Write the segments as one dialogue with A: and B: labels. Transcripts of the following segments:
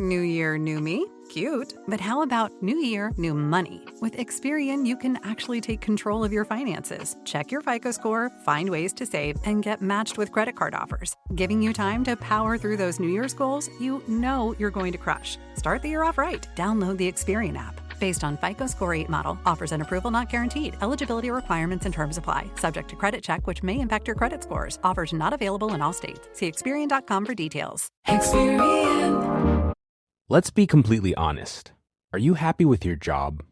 A: New year, new me? Cute. But how about new year, new money? With Experian, you can actually take control of your finances. Check your FICO score, find ways to save, and get matched with credit card offers, giving you time to power through those New Year's goals you know you're going to crush. Start the year off right. Download the Experian app. Based on FICO Score 8 model. Offers and approval not guaranteed. Eligibility requirements and terms apply. Subject to credit check, which may impact your credit scores. Offers not available in all states. See Experian.com for details.
B: Experian.
C: Let's be completely honest. Are you happy with your job?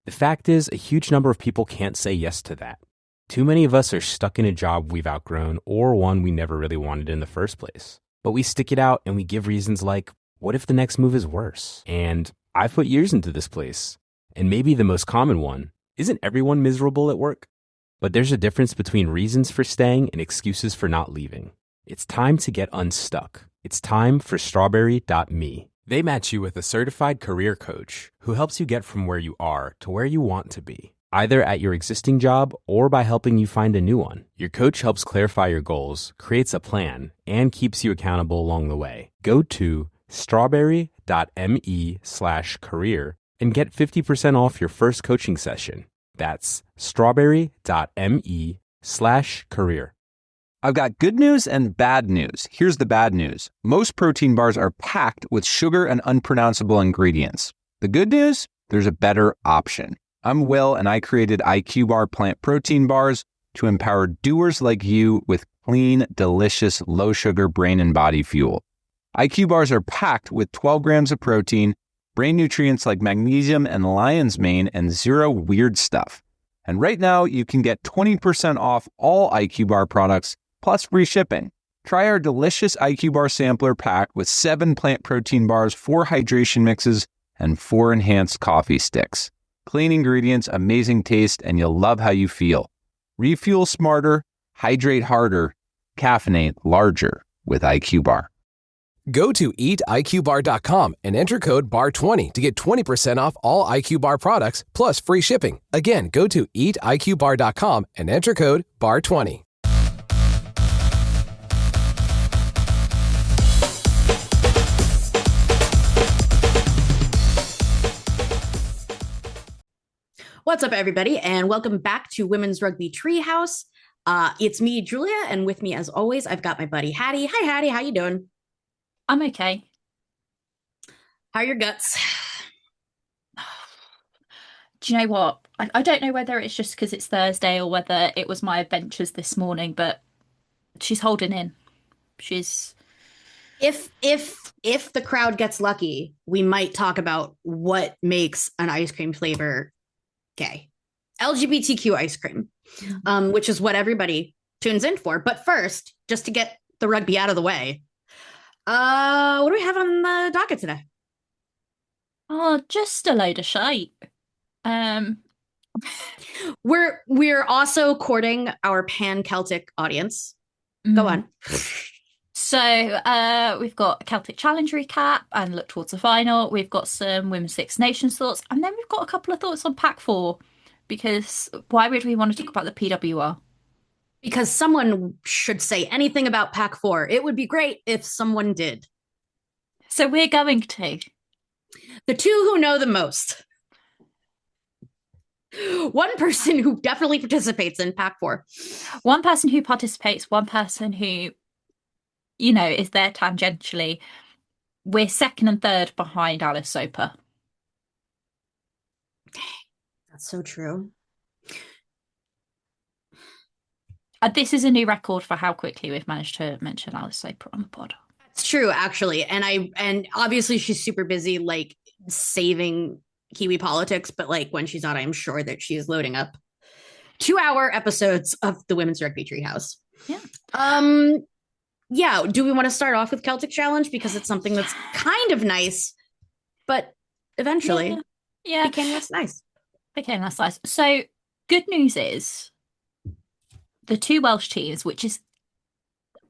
C: The fact is, a huge number of people can't say yes to that. Too many of us are stuck in a job we've outgrown or one we never really wanted in the first place. But we stick it out and we give reasons like, what if the next move is worse? And I've put years into this place. And maybe the most common one, isn't everyone miserable at work? But there's a difference between reasons for staying and excuses for not leaving. It's time to get unstuck. It's time for strawberry.me. They match you with a certified career coach who helps you get from where you are to where you want to be, either at your existing job or by helping you find a new one. Your coach helps clarify your goals, creates a plan, and keeps you accountable along the way. Go to strawberry.me/career and get 50% off your first coaching session. That's strawberry.me/career.
D: I've got good news and bad news. Here's the bad news. Most protein bars are packed with sugar and unpronounceable ingredients. The good news? There's a better option. I'm Will, and I created IQ Bar plant protein bars to empower doers like you with clean, delicious, low-sugar brain and body fuel. IQ bars are packed with 12 grams of protein, brain nutrients like magnesium and lion's mane, and zero weird stuff. And right now, you can get 20% off all IQ Bar products plus free shipping. Try our delicious IQ Bar sampler pack with 7 plant protein bars, 4 hydration mixes, and 4 enhanced coffee sticks. Clean ingredients, amazing taste, and you'll love how you feel. Refuel smarter, hydrate harder, caffeinate larger with IQ Bar.
E: Go to eatiqbar.com and enter code BAR20 to get 20% off all IQ Bar products plus free shipping. Again, go to eatiqbar.com and enter code BAR20.
F: What's up, everybody, and welcome back to Women's Rugby Treehouse. It's me, Julia, and with me, as always, I've got my buddy Hattie. Hi, Hattie. How you doing?
G: I'm okay.
F: How are your guts?
G: Do you know what? I don't know whether it's just because it's Thursday or whether it was my adventures this morning, but she's holding in. She's...
F: If the crowd gets lucky, we might talk about what makes an ice cream flavor gay. LGBTQ ice cream, which is what everybody tunes in for. But first, just to get the rugby out of the way, what do we have on the docket today?
G: Oh, just a load of shite.
F: We're also courting our pan-Celtic audience. Go on.
G: So we've got a Celtic Challenge recap and look towards the final. We've got some Women's Six Nations thoughts, and then we've got a couple of thoughts on Pack 4, because why would we want to talk about the PWR?
F: Because someone should say anything about Pack 4. It would be great if someone did.
G: So we're going to.
F: The two who know the most. One person who definitely participates in Pack 4.
G: One person who participates, one person who, you know, is there tangentially. We're second and third behind Alice Soper.
F: That's so true.
G: This is a new record for how quickly we've managed to mention Alice Soper on the pod.
F: It's true, actually. And obviously she's super busy, like, saving Kiwi politics, but like when she's not, I'm sure that she is loading up 2-hour episodes of the Women's Rugby Treehouse.
G: Yeah.
F: Yeah. Do we want to start off with Celtic Challenge? Because it's something that's kind of nice, but eventually became less nice.
G: Became less nice. So good news is the two Welsh teams, which is,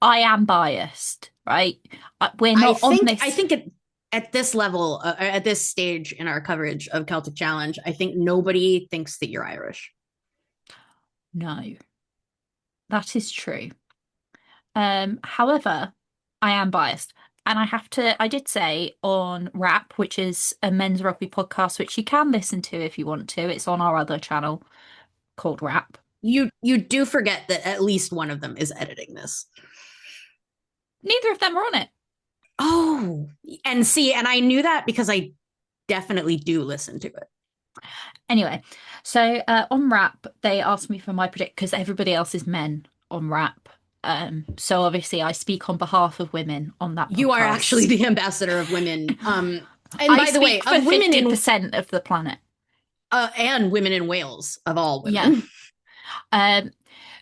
G: I am biased, right? We're not on this.
F: I think at this level, at this stage in our coverage of Celtic Challenge, I think nobody thinks that you're Irish.
G: No, that is true. However, I am biased. And I did say on Rap, which is a men's rugby podcast, which you can listen to if you want to. It's on our other channel called Rap.
F: You do forget that at least one of them is editing this.
G: Neither of them are on it.
F: Oh, and see, and I knew that because I definitely do listen to it.
G: Anyway, so on Rap, they asked me for my predict because everybody else is men on Rap. So obviously I speak on behalf of women on that podcast.
F: You are actually the ambassador of women. And
G: I
F: by the way,
G: speak for
F: of women
G: 50% of the planet.
F: And women in Wales, of all women.
G: Yeah.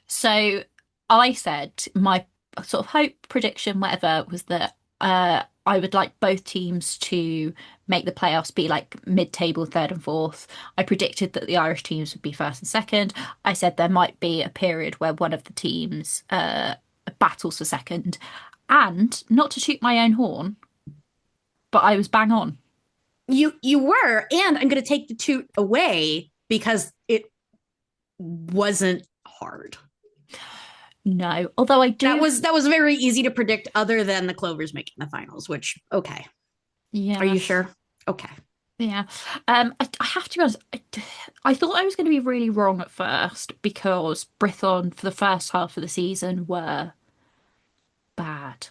G: So I said my sort of hope, prediction, whatever, was that I would like both teams to make the playoffs, be like mid-table, third and fourth. I predicted that the Irish teams would be first and second. I said there might be a period where one of the teams battles for second. And not to toot my own horn, but I was bang on.
F: You were, and I'm going to take the toot away because it wasn't hard.
G: No, although I do.
F: That was very easy to predict, other than the Clovers making the finals. Which, okay,
G: yeah.
F: Are you sure? Okay.
G: Yeah. I have to be honest. I thought I was going to be really wrong at first because Brython for the first half of the season were bad,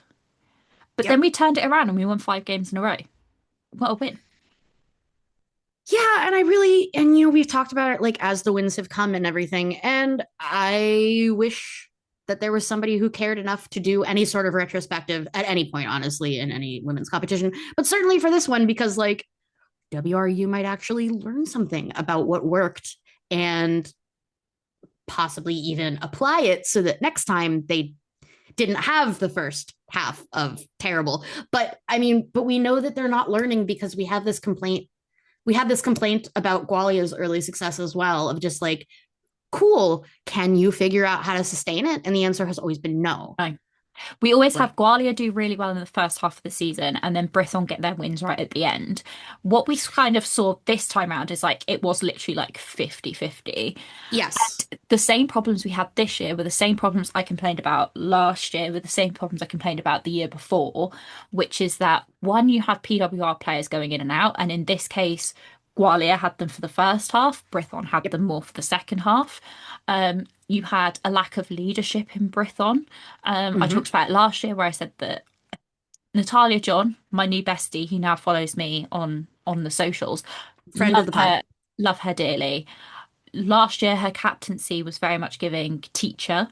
G: but then we turned it around and we won 5 games in a row. What a win!
F: Yeah, and we've talked about it like as the wins have come and everything, and I wish that there was somebody who cared enough to do any sort of retrospective at any point, honestly, in any women's competition, but certainly for this one, because like WRU might actually learn something about what worked and possibly even apply it so that next time they didn't have the first half of terrible. But we know that they're not learning because we have this complaint. We had this complaint about Gwalia's early success as well, of just like, cool, can you figure out how to sustain it? And the answer has always been no.
G: We always have Gwalia do really well in the first half of the season and then Brython get their wins right at the end. What we kind of saw this time around is like it was literally like 50-50.
F: Yes.
G: And the same problems we had this year were the same problems I complained about last year, were the same problems I complained about the year before, which is that one, you have PWR players going in and out, and in this case Gwalia had them for the first half, Brython had them more for the second half. You had a lack of leadership in Brython. I talked about it last year where I said that Natalia John, my new bestie, who now follows me on the socials,
F: friend of the pod,
G: love her dearly. Last year, her captaincy was very much giving teacher,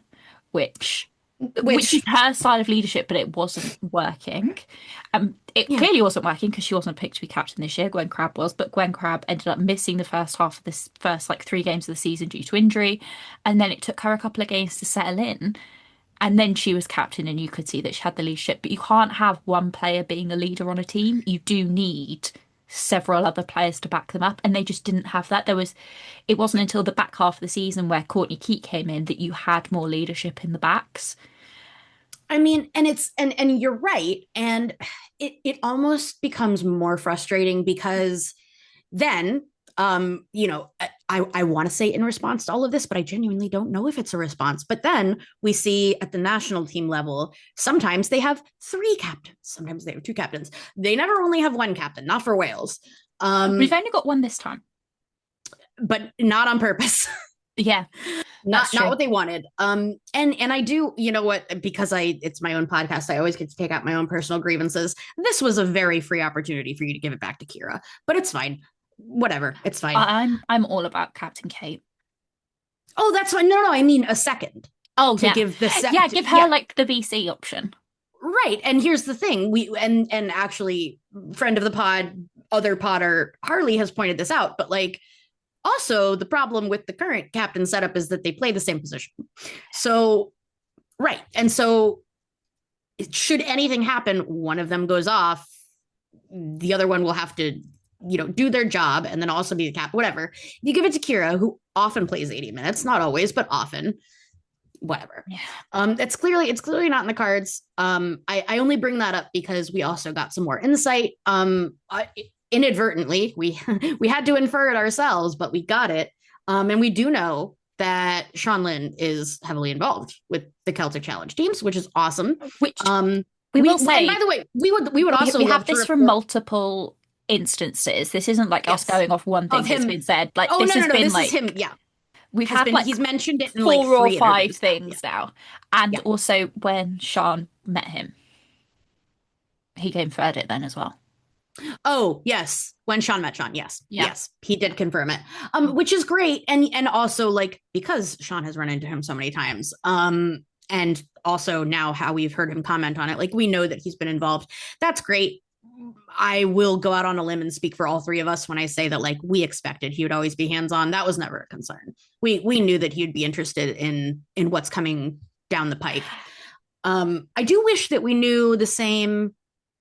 G: which is her side of leadership, but it wasn't working. It clearly wasn't working because she wasn't picked to be captain this year. Gwen Crabb was, but Gwen Crabb ended up missing the first half of this first like 3 games of the season due to injury, and then it took her a couple of games to settle in, and then she was captain, and you could see that she had the leadership. But you can't have one player being a leader on a team. You do need several other players to back them up, and they just didn't have that. It wasn't until the back half of the season where Courtney Keat came in that you had more leadership in the backs.
F: And you're right, and it almost becomes more frustrating because then I want to say in response to all of this, but I genuinely don't know if it's a response. But then we see at the national team level, sometimes they have 3 captains, sometimes they have 2 captains. They never only have 1 captain, not for Wales.
G: We've only got 1 this time,
F: but not on purpose.
G: Yeah,
F: not what they wanted. And I do, you know what, because it's my own podcast, I always get to take out my own personal grievances. This was a very free opportunity for you to give it back to Kira, but it's fine. Whatever, it's fine.
G: I'm all about Captain Kate.
F: Oh, that's fine. No, I mean a second.
G: Oh,
F: to give the second.
G: Yeah, give her like the VC option.
F: Right. And here's the thing. And actually, friend of the pod, other podder, Harley has pointed this out, but like, also, the problem with the current captain setup is that they play the same position. So, right. And so, should anything happen, one of them goes off, the other one will have to, do their job and then also be the cap, whatever. You give it to Kira, who often plays 80 minutes, not always, but often, whatever.
G: Yeah.
F: It's clearly not in the cards. I only bring that up because we also got some more insight. Inadvertently, we had to infer it ourselves, but we got it. And we do know that Sean Lynn is heavily involved with the Celtic Challenge teams, which is awesome.
G: Which We will say,
F: and by the way, we would also
G: we
F: love
G: have this from multiple instances. This isn't like us going off one thing that's been said. Like this has been like
F: him. Yeah,
G: we've had like
F: he's mentioned it in
G: 4
F: like
G: or
F: 3
G: 5 things now, and
F: Yeah.
G: also when Sean met him, he confirmed it then as well.
F: Oh yes, when Sean met Sean, yes,
G: Yeah.
F: yes, he did confirm it, which is great, and also like because Sean has run into him so many times, and also now how we've heard him comment on it, like we know that he's been involved. That's great. I will go out on a limb and speak for all 3 of us when I say that like we expected he would always be hands-on. That was never a concern. We knew that he'd be interested in what's coming down the pike. I do wish that we knew the same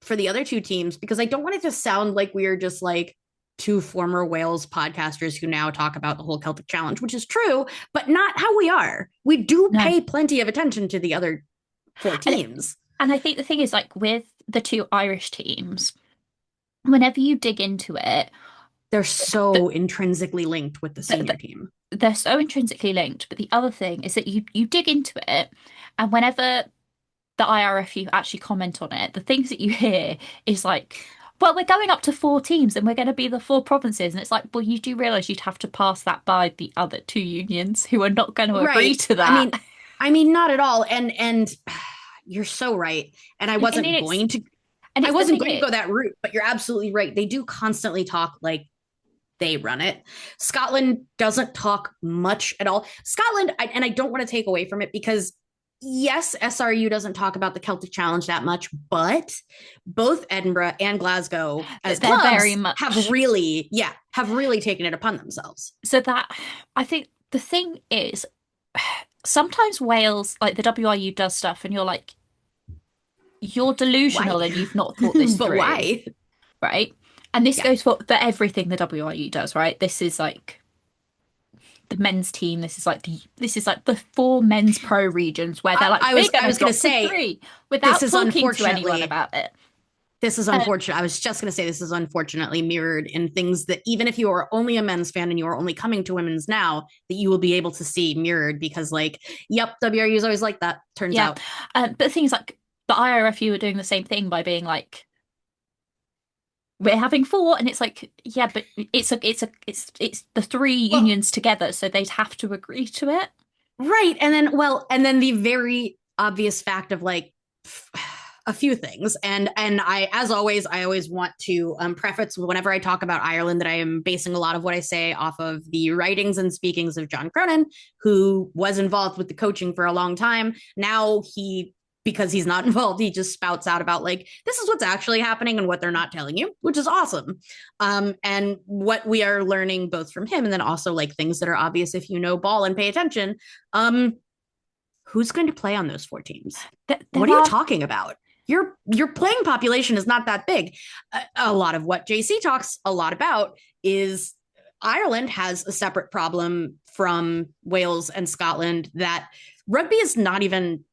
F: for the other 2 teams, because I don't want it to sound like we are just like 2 former Wales podcasters who now talk about the whole Celtic Challenge, which is true, but not how we are. We do pay plenty of attention to the other 4 teams.
G: And I think the thing is, like with the 2 Irish teams, whenever you dig into it,
F: they're so intrinsically linked with the senior team.
G: They're so intrinsically linked. But the other thing is that you dig into it, and whenever the IRFU actually comment on it, the things that you hear is like, well, we're going up to 4 teams and we're going to be the 4 provinces. And it's like, well, you do realize you'd have to pass that by the other 2 unions who are not going to agree to that.
F: I mean, not at all. And you're so right. And I wasn't going to go that route, but you're absolutely right. They do constantly talk like they run it. Scotland doesn't talk much at all. Scotland, and I don't want to take away from it, because yes, SRU doesn't talk about the Celtic Challenge that much, but both Edinburgh and Glasgow as clubs
G: very much
F: have really taken it upon themselves.
G: So that, I think the thing is, sometimes Wales, like the WRU does stuff and you're like, you're delusional and you've not thought this
F: but
G: through.
F: Why?
G: Right? And this goes for everything the WRU does, right? This is like the men's team. This is like the 4 men's pro regions where they're like, I was going to say 3 without talking to anyone about it.
F: This is unfortunate. I was just going to say this is unfortunately mirrored in things that even if you are only a men's fan and you are only coming to women's now, that you will be able to see mirrored, because like, yep, WRU is always like that, turns out.
G: But things like the IRFU are doing the same thing by being like, we're having 4, and it's like, yeah, but it's the 3 unions together, so they'd have to agree to it,
F: right? And then the very obvious fact of like a few things, and I always want to preface whenever I talk about Ireland that I am basing a lot of what I say off of the writings and speakings of John Cronin, who was involved with the coaching for a long time. Now because he's not involved, he just spouts out about like, this is what's actually happening and what they're not telling you, which is awesome. And what we are learning both from him, and then also like things that are obvious if you know ball and pay attention. Who's going to play on those 4 teams? What are you talking about? Your playing population is not that big. A lot of what JC talks a lot about is Ireland has a separate problem from Wales and Scotland, that rugby is not even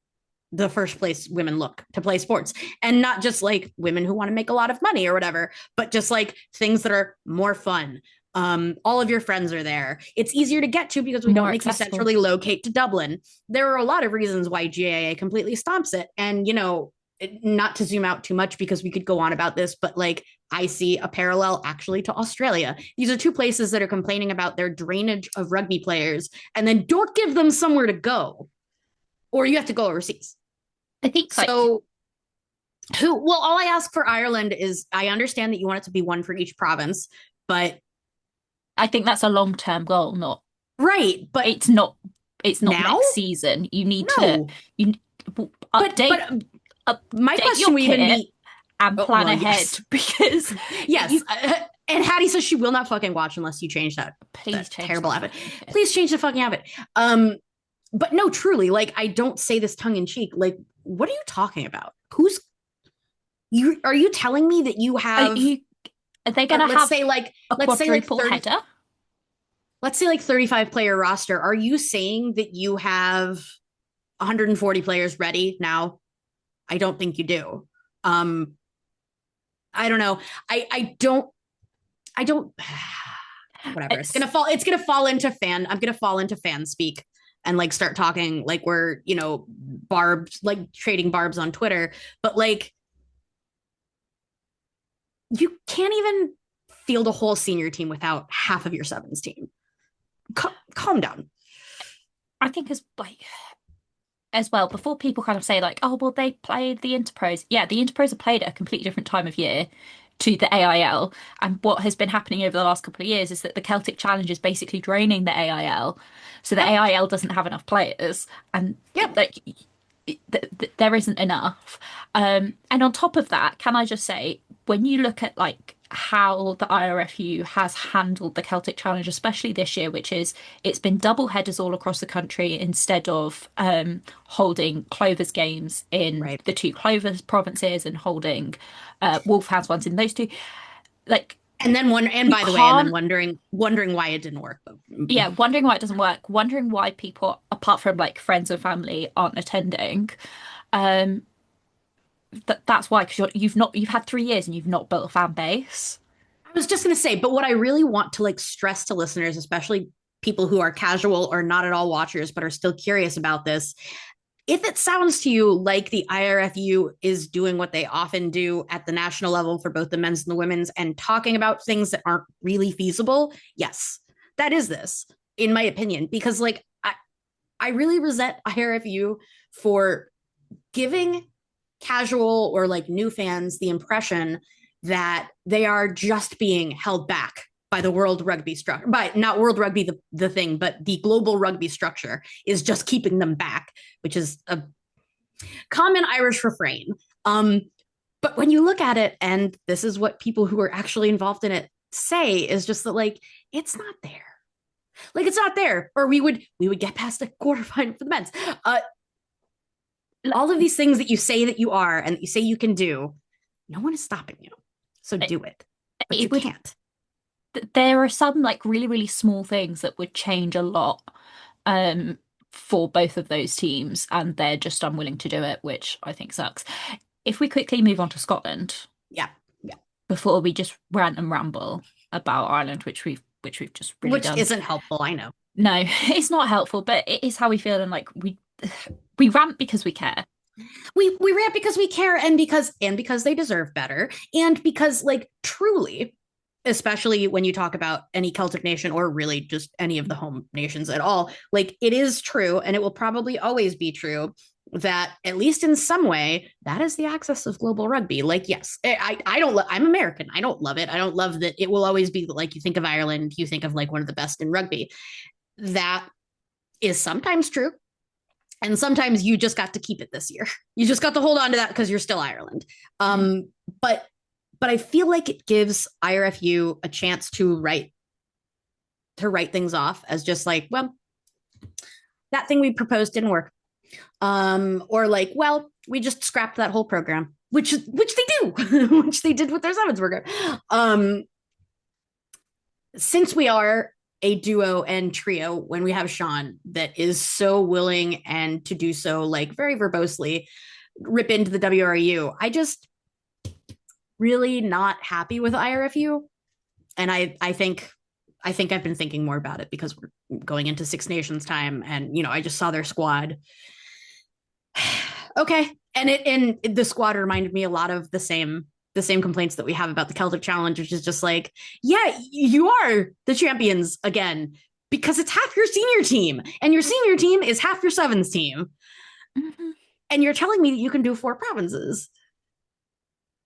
F: the first place women look to play sports, and not just like women who want to make a lot of money or whatever, but just like things that are more fun. All of your friends are there. It's easier to get to because we don't make you centrally locate to Dublin. There are a lot of reasons why GAA completely stomps it. And, you know, not to zoom out too much because we could go on about this, but like I see a parallel actually to Australia. These are 2 places that are complaining about their drainage of rugby players and then don't give them somewhere to go, or you have to go overseas.
G: I think
F: so. All I ask for Ireland is, I understand that you want it to be 1 for each province, but
G: I think that's a long-term goal, not
F: right. But
G: it's not now? Next season. You need to update.
F: My question would even be
G: and plan ahead because
F: yes. And Hattie says she will not fucking watch unless you change that.
G: Please change
F: terrible habit. Please change the fucking habit. But no, truly, like I don't say this tongue in cheek. Like, what are you talking about? Are you telling me that you have?
G: Are they going to have
F: say like
G: a quadruple header?
F: Let's say like 35 player roster. Are you saying that you have 140 players ready now? I don't think you do. I don't know. I don't whatever. It's gonna fall into fan. I'm gonna fall into fan speak. and like start talking like we're, you know, barbs, like trading barbs on Twitter. But like, you can't even field a whole senior team without half of your sevens team. Calm down.
G: I think as well, before people kind of say like, oh, well, they played the Interpros. Yeah, the Interpros are played at a completely different time of year to the AIL. And what has been happening over the last couple of years is that the Celtic Challenge is basically draining the AIL. So the AIL doesn't have enough players. And like there isn't enough. And on top of that, can I just say, when you look at like how the IRFU has handled the Celtic Challenge, especially this year, which is it's been double headers all across the country instead of holding Clovers games in the two Clovers provinces and holding Wolfhounds ones in those two. Like,
F: and then by the way, and then wondering why it didn't work.
G: Yeah, wondering why it doesn't work, wondering why people, apart from like friends and family, aren't attending. That's why, because you've had 3 years and you've not built a fan base.
F: I was just going to say, but what I really want to like stress to listeners, especially people who are casual or not at all watchers but are still curious about this, if it sounds to you like the IRFU is doing what they often do at the national level for both the men's and the women's and talking about things that aren't really feasible, yes, that is this, in my opinion, because like I really resent IRFU for giving casual or like new fans the impression that they are just being held back by the World Rugby structure, by not World Rugby, the thing, but the global rugby structure is just keeping them back, which is a common Irish refrain. But when you look at it, and this is what people who are actually involved in it say, is just that like, it's not there. Like, it's not there, or we would get past a quarterfinal for the men's. All of these things that you say that you are and that you say you can do, no one is stopping you. So do it. But you can't.
G: There are some like really, really small things that would change a lot for both of those teams, and they're just unwilling to do it, which I think sucks. If we quickly move on to Scotland.
F: Yeah.
G: Before we just rant and ramble about Ireland, which we've just really done.
F: Which isn't helpful, I know.
G: No, it's not helpful, but it is how we feel, and like we rant because we care.
F: We rant because we care, and because they deserve better, and because like truly, especially when you talk about any Celtic nation or really just any of the home nations at all, like it is true, and it will probably always be true that at least in some way that is the access of global rugby. Like, yes, I don't I'm American, I don't love it, I don't love that it will always be like, you think of Ireland, you think of like one of the best in rugby. That is sometimes true, and sometimes you just got to keep it this year. You just got to hold on to that because you're still Ireland. But I feel like it gives IRFU a chance to write things off as just like, well, that thing we proposed didn't work. Or like, well, we just scrapped that whole program, which they do, which they did with their sevens program. Since we are a duo and trio, when we have Sean that is so willing and to do so like very verbosely, rip into the WRU, I just really not happy with IRFU. And I think I've been thinking more about it because we're going into Six Nations time, and you know, I just saw their squad. Okay. And the squad reminded me a lot of the same complaints that we have about the Celtic Challenge, which is just like, yeah, you are the champions again because it's half your senior team, and your senior team is half your sevens team. Mm-hmm. And you're telling me that you can do 4 provinces.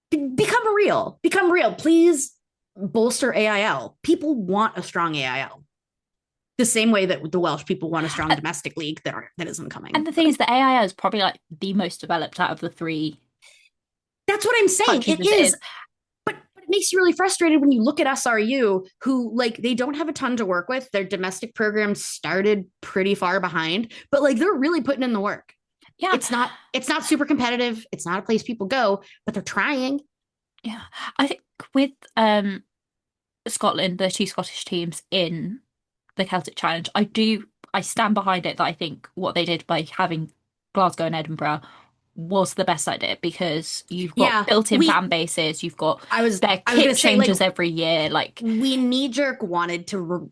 F: Become real. Please bolster AIL. People want a strong AIL. The same way that the Welsh people want a strong domestic league that isn't coming.
G: And the thing is, the AIL is probably like the most developed out of the 3.
F: That's what I'm saying. It is. But it makes you really frustrated when you look at SRU, who like they don't have a ton to work with. Their domestic program started pretty far behind, but like they're really putting in the work. Yeah. It's not super competitive. It's not a place people go, but they're trying.
G: Yeah. I think with Scotland, the 2 Scottish teams in the Celtic Challenge, I stand behind it, that I think what they did by having Glasgow and Edinburgh was the best idea, because you've got built-in fan bases, you've got their kit changes like, every year. Like,
F: we knee-jerk wanted to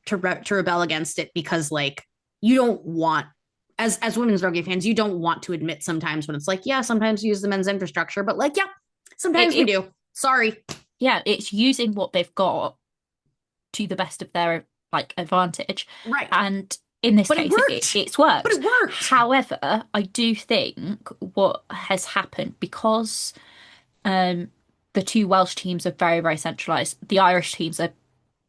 F: rebel against it because like you don't want as women's rugby fans, you don't want to admit sometimes when it's like, yeah, sometimes we use the men's infrastructure, but like, yeah, sometimes we do. Sorry.
G: Yeah, it's using what they've got to the best of their like advantage.
F: Right.
G: And in this case, it's worked.
F: But it worked.
G: However, I do think what has happened because the two Welsh teams are very, very centralised. The Irish teams are,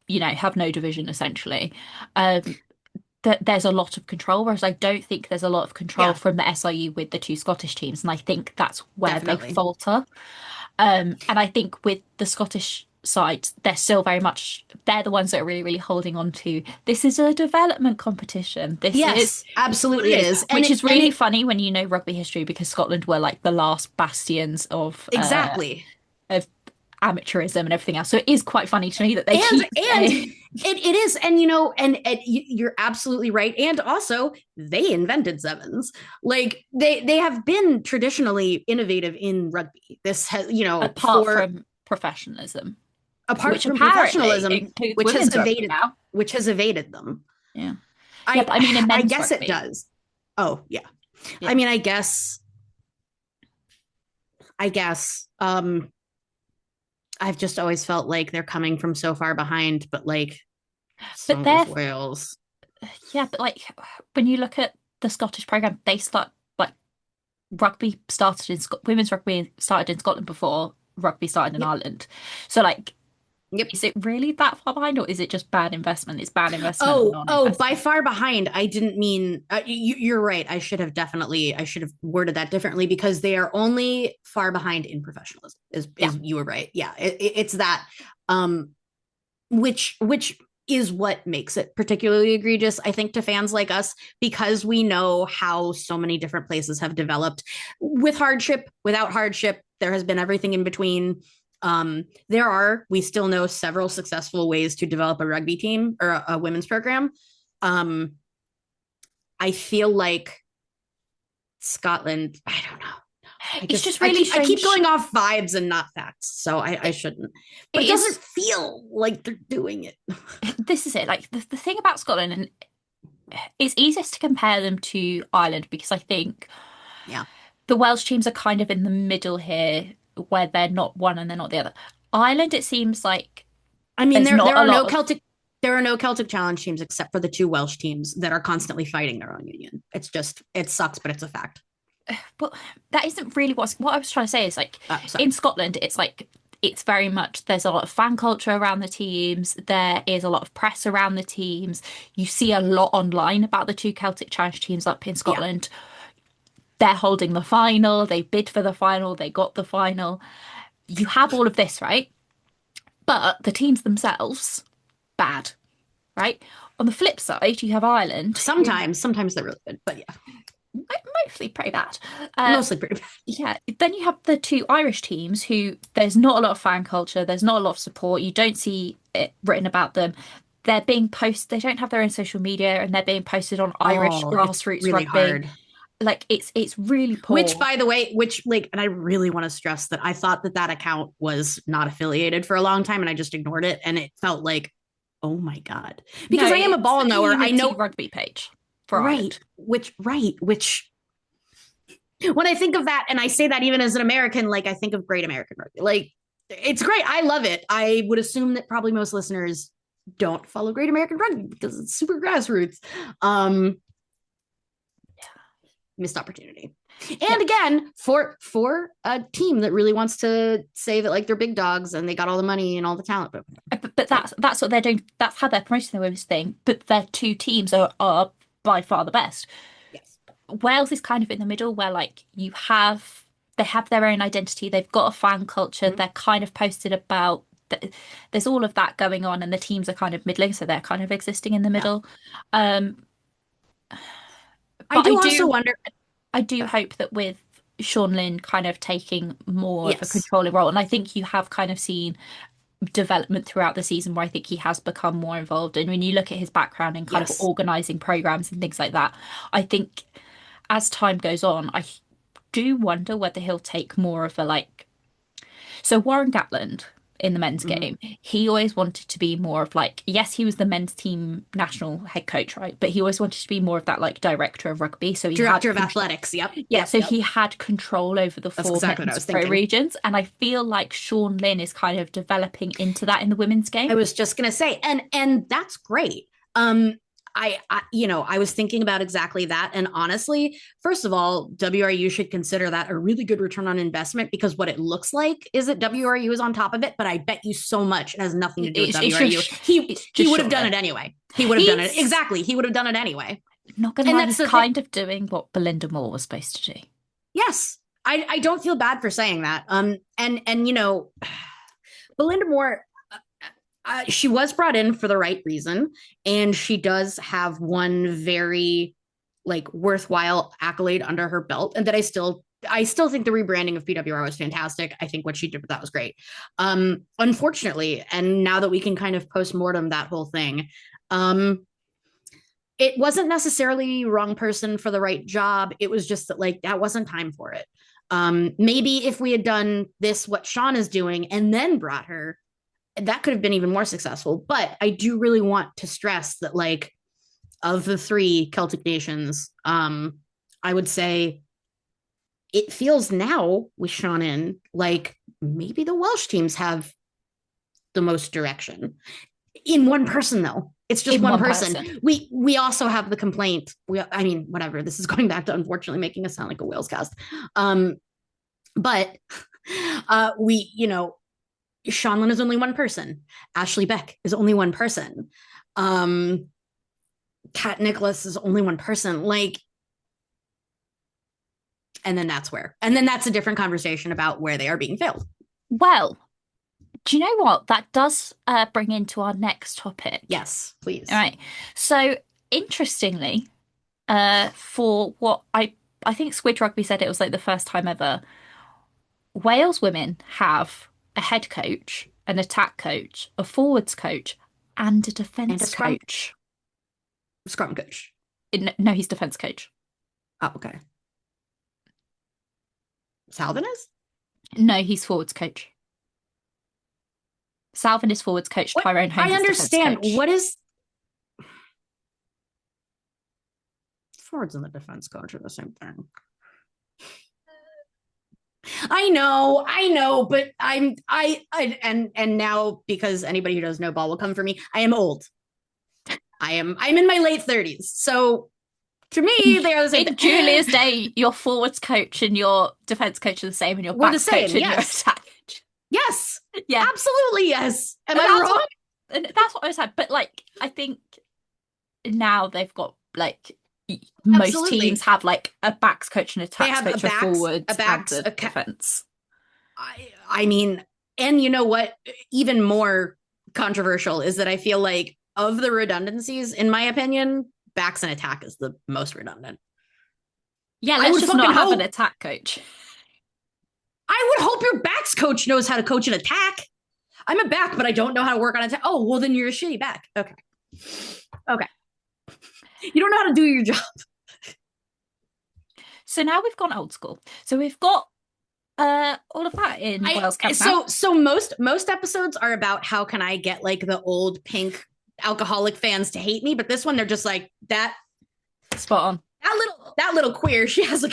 G: have no division essentially. That there's a lot of control, whereas I don't think there's a lot of control from the SIU with the two Scottish teams, and I think that's where they falter. And I think with the Scottish side, they're still very much they're the ones that are really, really holding on to this is a development competition. This is
F: absolutely it is,
G: which is really funny when you know rugby history because Scotland were like the last bastions of of amateurism and everything else. So it is quite funny to me that they keep
F: it is, and you're absolutely right. And also, they invented sevens. Like they have been traditionally innovative in rugby. This has
G: apart from professionalism,
F: which has evaded them.
G: Yeah,
F: I guess it does. Oh yeah. I mean, I guess. I've just always felt like they're coming from so far behind, but like, they're Wales.
G: Yeah, but like when you look at the Scottish program, they start like rugby started in women's rugby started in Scotland before rugby started in Ireland. So like, is it really that far behind, or is it just bad investment? It's bad investment.
F: By far behind. I didn't mean. You're right. I should have worded that differently because they are only far behind in professionalism. You were right. Yeah, it's that. Which is what makes it particularly egregious, I think, to fans like us, because we know how so many different places have developed with hardship, without hardship. There has been everything in between. We still know several successful ways to develop a rugby team or a women's program. I feel like Scotland, I don't know.
G: It's just really
F: I keep going off vibes and not facts, so I shouldn't. But it doesn't feel like they're doing it.
G: This is it. Like the thing about Scotland, and it's easiest to compare them to Ireland because I think the Welsh teams are kind of in the middle here, where they're not one and they're not the other. Ireland, it seems like.
F: I mean, there are no Celtic Challenge teams except for the two Welsh teams that are constantly fighting their own union. It's just, it sucks, but it's a fact.
G: But that isn't really what I was trying to say. Is like in Scotland, it's like it's very much there's a lot of fan culture around the teams. There is a lot of press around the teams. You see a lot online about the two Celtic Challenge teams up in Scotland. They're holding the final. They bid for the final. They got the final. You have all of this, right? But the teams themselves, bad, right? On the flip side, you have Ireland.
F: Sometimes they're really good, but yeah.
G: Mostly pretty bad.
F: Mostly pretty bad.
G: Yeah. Then you have the two Irish teams who there's not a lot of fan culture. There's not a lot of support. You don't see it written about them. They're being posted. They don't have their own social media, and they're being posted on Irish grassroots
F: really
G: rugby.
F: Hard.
G: Like it's really poor.
F: Which, by the way, and I really want to stress that I thought that account was not affiliated for a long time, and I just ignored it, and it felt like, oh my god, because I am a ball knower. I know
G: rugby page for Ireland.
F: Which when I think of that, and I say that even as an American, like I think of Great American Rugby. Like it's great. I love it. I would assume that probably most listeners don't follow Great American Rugby because it's super grassroots. Missed opportunity. And again, for a team that really wants to say that like they're big dogs and they got all the money and all the talent.
G: But that's what they're doing. That's how they're promoting the women's thing. But their two teams are by far the best.
F: Yes.
G: Wales is kind of in the middle where like they have their own identity. They've got a fan culture. They're kind of posted about. There's all of that going on, and the teams are kind of middling, so they're kind of existing in the middle.
F: I do wonder.
G: I do hope that with Sean Lynn kind of taking more of a controlling role, and I think you have kind of seen development throughout the season where I think he has become more involved. And when you look at his background in kind of organising programs and things like that, I think as time goes on, I do wonder whether he'll take more of a like. So Warren Gatland in the men's game, he always wanted to be more of like, yes, he was the men's team national head coach, right? But he always wanted to be more of that like director of rugby. So he
F: Director
G: had
F: of athletics. Yep.
G: Yeah,
F: Yep,
G: so
F: yep.
G: he had control over the
F: That's
G: four
F: exactly what I
G: men's
F: was
G: pro
F: thinking.
G: regions. And I feel like Sean Lynn is kind of developing into that in the women's game.
F: I was just gonna say, and that's great. I was thinking about exactly that. And honestly, first of all, WRU should consider that a really good return on investment, because what it looks like is that WRU is on top of it, but I bet you so much it has nothing to do with WRU. He would have done it anyway. He would have done it. Exactly. He would have done it anyway.
G: Not gonna lie, he's kind of doing what Belinda Moore was supposed to do.
F: Yes. I don't feel bad for saying that. And Belinda Moore, she was brought in for the right reason, and she does have one very like worthwhile accolade under her belt, and that I still think the rebranding of PWR was fantastic. I think what she did with that was great. Unfortunately, and now that we can kind of post-mortem that whole thing, it wasn't necessarily wrong person for the right job. It was just that like that wasn't time for it. Maybe if we had done this, what Sean is doing, and then brought her, that could have been even more successful. But I do really want to stress that, like, of the three Celtic nations, I would say it feels now with Sean in like maybe the Welsh teams have the most direction in one person, though. It's just one person. We also have the complaint. I mean, whatever. This is going back to unfortunately making us sound like a Wales cast. But Sean Lynn is only one person. Ashley Beck is only one person. Kat Nicholas is only one person. Like, and then that's a different conversation about where they are being failed.
G: Well, do you know what? That does bring into our next topic.
F: Yes, please.
G: All right. So, interestingly, for what I think Squid Rugby said it was like the first time ever, Wales women have a head coach, an attack coach, a forwards coach, and a defence coach.
F: Scrum coach.
G: No, he's defence coach.
F: Oh, okay. Salvin is?
G: No, he's forwards coach. Salvin is forwards coach. Tyrone Holmes. I understand.
F: What is forwards and the defense coach are the same thing? I know, but and now, because anybody who doesn't know ball will come for me, I am old. I'm in my late 30s. So to me, they are the same.
G: In Julia's day, your forwards coach and your defense coach are the same, and your back coach and your attack coach.
F: Yes.
G: Yeah.
F: Absolutely, yes. Am I wrong?
G: And that's what I was saying. But like, I think now they've got like most teams have like a backs coach and attacks coach, a forwards, a backs, and a defense.
F: I mean, and you know what? Even more controversial is that I feel like of the redundancies, in my opinion, backs and attack is the most redundant.
G: Yeah, let's just not have an attack coach.
F: I would hope your backs coach knows how to coach an attack. I'm a back, but I don't know how to work on attack. Oh, well, then you're a shitty back. Okay. You don't know how to do your job.
G: So now we've gone old school. So we've got all of that in Wales Camp now.
F: So most episodes are about how can I get like the old pink alcoholic fans to hate me, but this one they're just like that.
G: Spot on.
F: That little queer, she has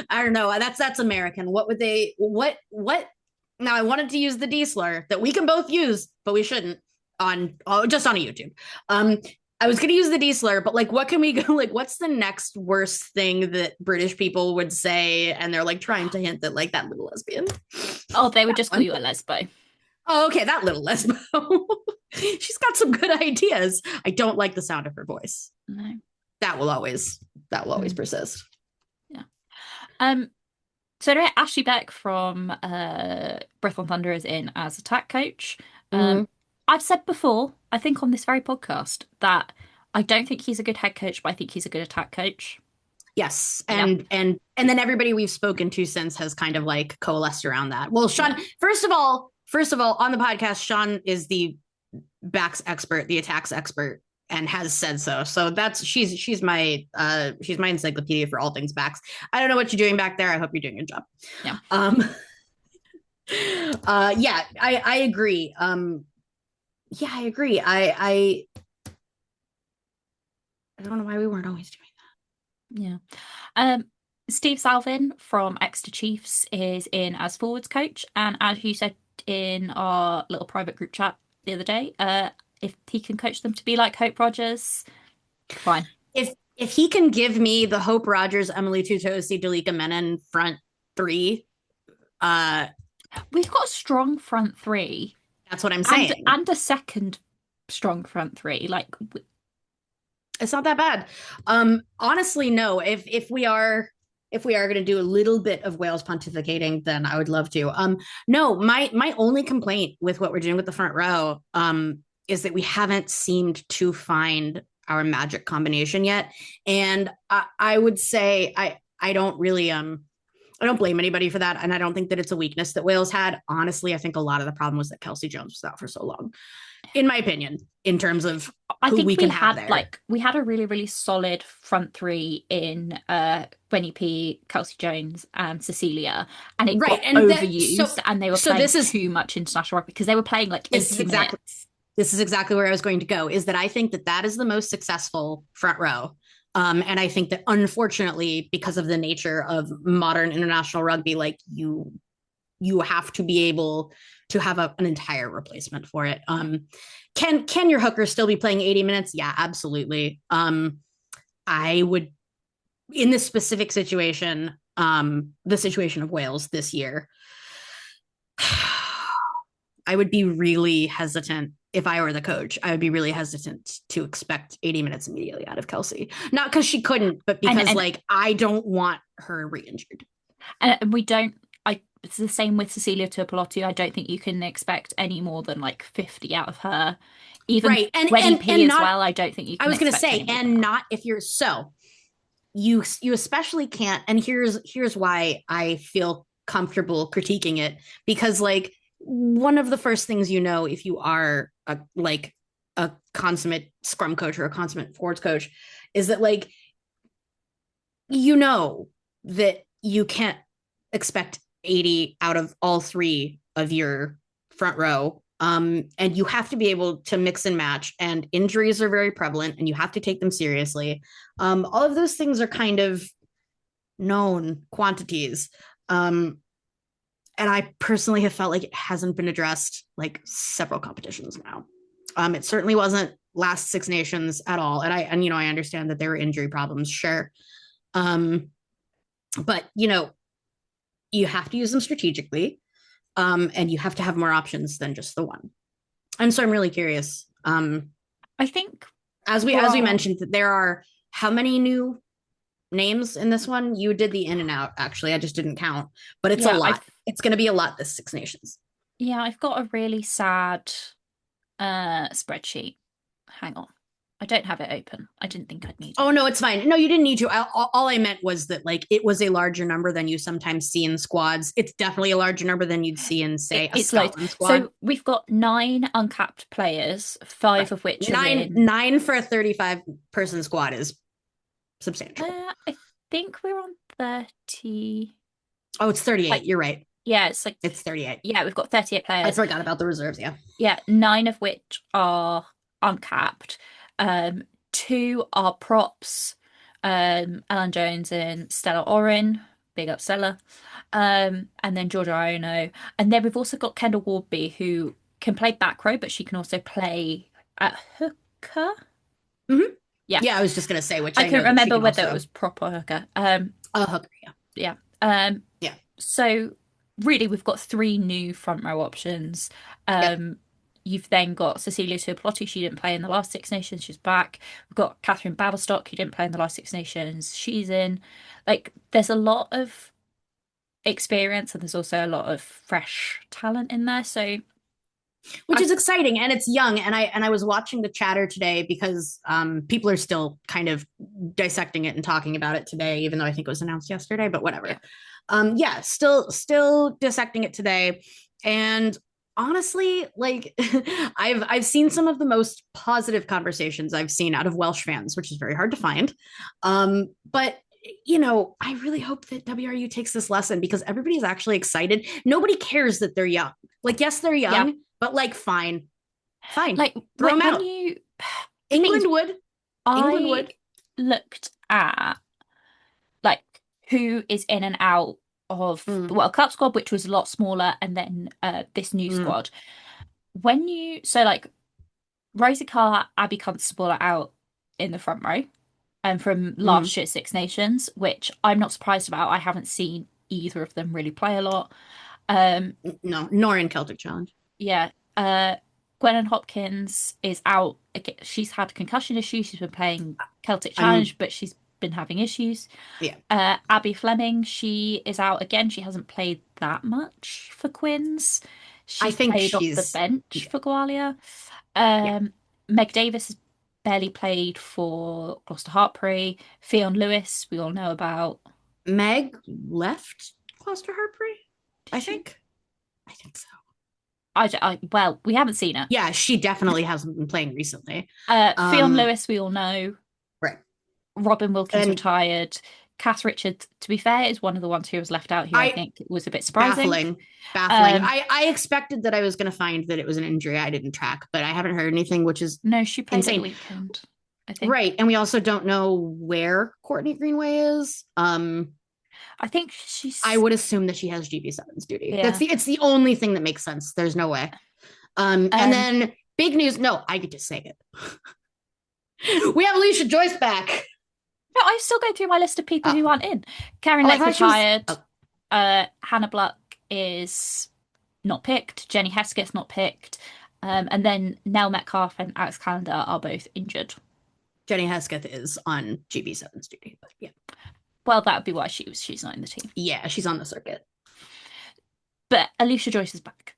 F: I don't know, that's American. What now? I wanted to use the D slur that we can both use, but we shouldn't just on a YouTube. I was going to use the D slur, but like, what can we go? Like, what's the next worst thing that British people would say? And they're like trying to hint that like that little lesbian.
G: Oh, they would just call you a lesbo.
F: Oh, okay, that little lesbo. She's got some good ideas. I don't like the sound of her voice.
G: No.
F: That will always persist.
G: Yeah. So anyway, Ashley Beck from Breath on Thunder is in as attack coach. I've said before, I think on this very podcast, that I don't think he's a good head coach, but I think he's a good attack coach.
F: Yes. And then everybody we've spoken to since has kind of like coalesced around that. Well, Sean, first of all, on the podcast, Sean is the backs expert, the attacks expert, and has said so. So she's my encyclopedia for all things backs. I don't know what you're doing back there. I hope you're doing a good job.
G: Yeah.
F: Yeah, I agree. Yeah, I agree. I don't know why we weren't always doing
G: Yeah. Um, Steve Salvin from Exeter Chiefs is in as forwards coach, and as you said in our little private group chat the other day, if he can coach them to be like Hope Rogers, fine.
F: If he can give me the Hope Rogers, Emily Tutosi, Dalika Menon front three,
G: we've got a strong front three.
F: That's what I'm saying.
G: And a second strong front three. Like,
F: it's not that bad. Honestly, no. If we are going to do a little bit of Wales pontificating, then I would love to. No, my only complaint with what we're doing with the front row, is that we haven't seemed to find our magic combination yet. And I would say I don't really I don't blame anybody for that, and I don't think that it's a weakness that Wales had. Honestly, I think a lot of the problem was that Kelsey Jones was out for so long, in my opinion, in terms of
G: I think
F: we
G: we
F: can
G: had
F: have there.
G: like we had a really, really solid front three in Gwenny P, Kelsey Jones, and Cecilia, and it got overused, and they were playing too much international rugby because they were playing like 80 minutes.
F: This is exactly where I was going to go, is that I think that is the most successful front row. And I think that unfortunately, because of the nature of modern international rugby, like you have to be able to have an entire replacement for it. Can your hooker still be playing 80 minutes? Yeah, absolutely. I would, in this specific situation, the situation of Wales this year, I would be really hesitant. If I were the coach, I would be really hesitant to expect 80 minutes immediately out of Kelsey. Not because she couldn't, but because I don't want her re-injured.
G: And it's the same with Cecilia Tuipulotu. I don't think you can expect any more than like 50 out of her. Even
F: right. And
G: P as well, I don't think you can.
F: I was going to say, and not if you're you especially can't. And here's why I feel comfortable critiquing it, because like one of the first things if you are a consummate scrum coach or a consummate forwards coach is that like that you can't expect 80 out of all three of your front row, and you have to be able to mix and match, and injuries are very prevalent and you have to take them seriously. All of those things are kind of known quantities. And I personally have felt like it hasn't been addressed like several competitions now. It certainly wasn't last Six Nations at all. And I understand that there were injury problems, sure. But you have to use them strategically. And you have to have more options than just the one. And so I'm really curious.
G: I think
F: as we mentioned, that there are how many new names in this one? You did the in and out, actually. I just didn't count, but it's a lot. It's going to be a lot this Six Nations.
G: Yeah, I've got a really sad spreadsheet. Hang on. I don't have it open. I didn't think I'd need it.
F: Oh, no, it's fine. No, you didn't need to. All I meant was that like it was a larger number than you sometimes see in squads. It's definitely a larger number than you'd see in, say, a Scotland squad.
G: So we've got 9 uncapped players, 5 of which are
F: nine for a 35-person squad is substantial.
G: I think we're on 30.
F: Oh, it's 38. You're right.
G: Yeah,
F: it's 38.
G: Yeah, we've got 38 players.
F: I forgot about the reserves. Yeah.
G: Yeah, 9 of which are uncapped. 2 are props. Alan Jones and Stella Oren. Big up Stella. And then Georgia Iono. And then we've also got Kendall Wardby, who can play back row, but she can also play at hooker.
F: Mm-hmm. Yeah, I was just gonna say which
G: I couldn't remember whether it was prop or hooker.
F: A hooker,
G: yeah.
F: Yeah.
G: So really, we've got 3 new front row options. You've then got Cecilia Tuipulotu. She didn't play in the last Six Nations. She's back. We've got Catherine Battlestock, who didn't play in the last Six Nations. She's in. Like, there's a lot of experience, and there's also a lot of fresh talent in there. So,
F: which is exciting, and it's young. And I was watching the chatter today because people are still kind of dissecting it and talking about it today, even though I think it was announced yesterday. But whatever. Yeah. Still dissecting it today, and honestly, like I've seen some of the most positive conversations I've seen out of Welsh fans, which is very hard to find. But I really hope that WRU takes this lesson because everybody's actually excited. Nobody cares that they're young. Like, yes, they're young, but like, fine.
G: Like,
F: throw them
G: when
F: out.
G: you
F: England would.
G: I looked at like who is in and out of club squad, which was a lot smaller, and then this new squad. Rosie Carr, Abby Constable are out in the front row, and from last year's Six Nations, which I'm not surprised about. I haven't seen either of them really play a lot.
F: No, nor in Celtic Challenge.
G: Yeah. Gwennon Hopkins is out. She's had concussion issues. She's been playing Celtic Challenge, but she's been having issues.
F: Yeah.
G: Abby Fleming, she is out again. She hasn't played that much for Quins. She's played off the bench for Gwalia. Meg Davis has barely played for Gloucester Hartpury. Fionn Lewis, we all know about.
F: Meg left Gloucester Hartpury, I think. I think so.
G: Well, we haven't seen her.
F: Yeah, she definitely hasn't been playing recently.
G: Fionn Lewis, we all know.
F: Right.
G: Robin Wilkins retired. Cass Richards, to be fair, is one of the ones who was left out, who I think was a bit surprising.
F: Baffling. I expected that I was going to find that it was an injury I didn't track, but I haven't heard anything, which is
G: no, she played
F: insane.
G: The weekend, I think.
F: Right, and we also don't know where Courtney Greenway is.
G: I think she's.
F: I would assume that she has GB7's duty.
G: Yeah.
F: It's the only thing that makes sense. There's no way. And then big news. No, I get to say it. We have Alicia Joyce back.
G: No, I'm still going through my list of people who aren't in. Karen Lake retired. Hannah Bluck is not picked. Jenny Heskett's not picked. And then Nell Metcalf and Alex Callender are both injured.
F: Jenny Hesketh is on GB7's duty, but yeah.
G: Well, that would be why she's not in the team.
F: Yeah, she's on the circuit.
G: But Alicia Joyce is back.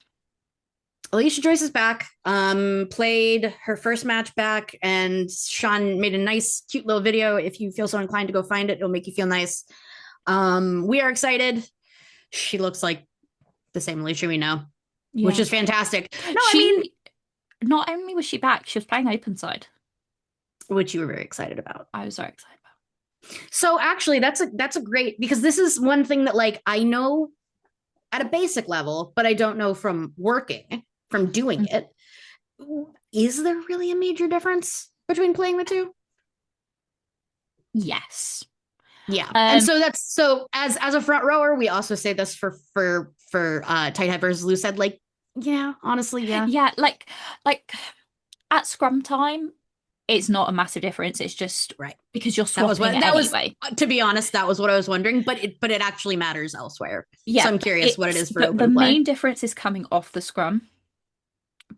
F: Alicia Joyce is back. Played her first match back, and Sean made a nice, cute little video. If you feel so inclined to go find it, it'll make you feel nice. We are excited. She looks like the same Alicia we know, which is fantastic. No,
G: not only was she back, she was playing open side,
F: which you were very excited about.
G: I was very excited about.
F: So actually, that's a great, because this is one thing that like I know at a basic level, but I don't know from doing it. Is there really a major difference between playing the two?
G: Yes.
F: Yeah. And so as a front rower, we also say this for tight head versus loose head, like, yeah, honestly, yeah.
G: Yeah, like at scrum time, it's not a massive difference. It's just because you're swapping anyway.
F: To be honest, that was what I was wondering, but it actually matters elsewhere. Yeah, so I'm curious what it is for open
G: the
F: play.
G: main difference is coming off the scrum,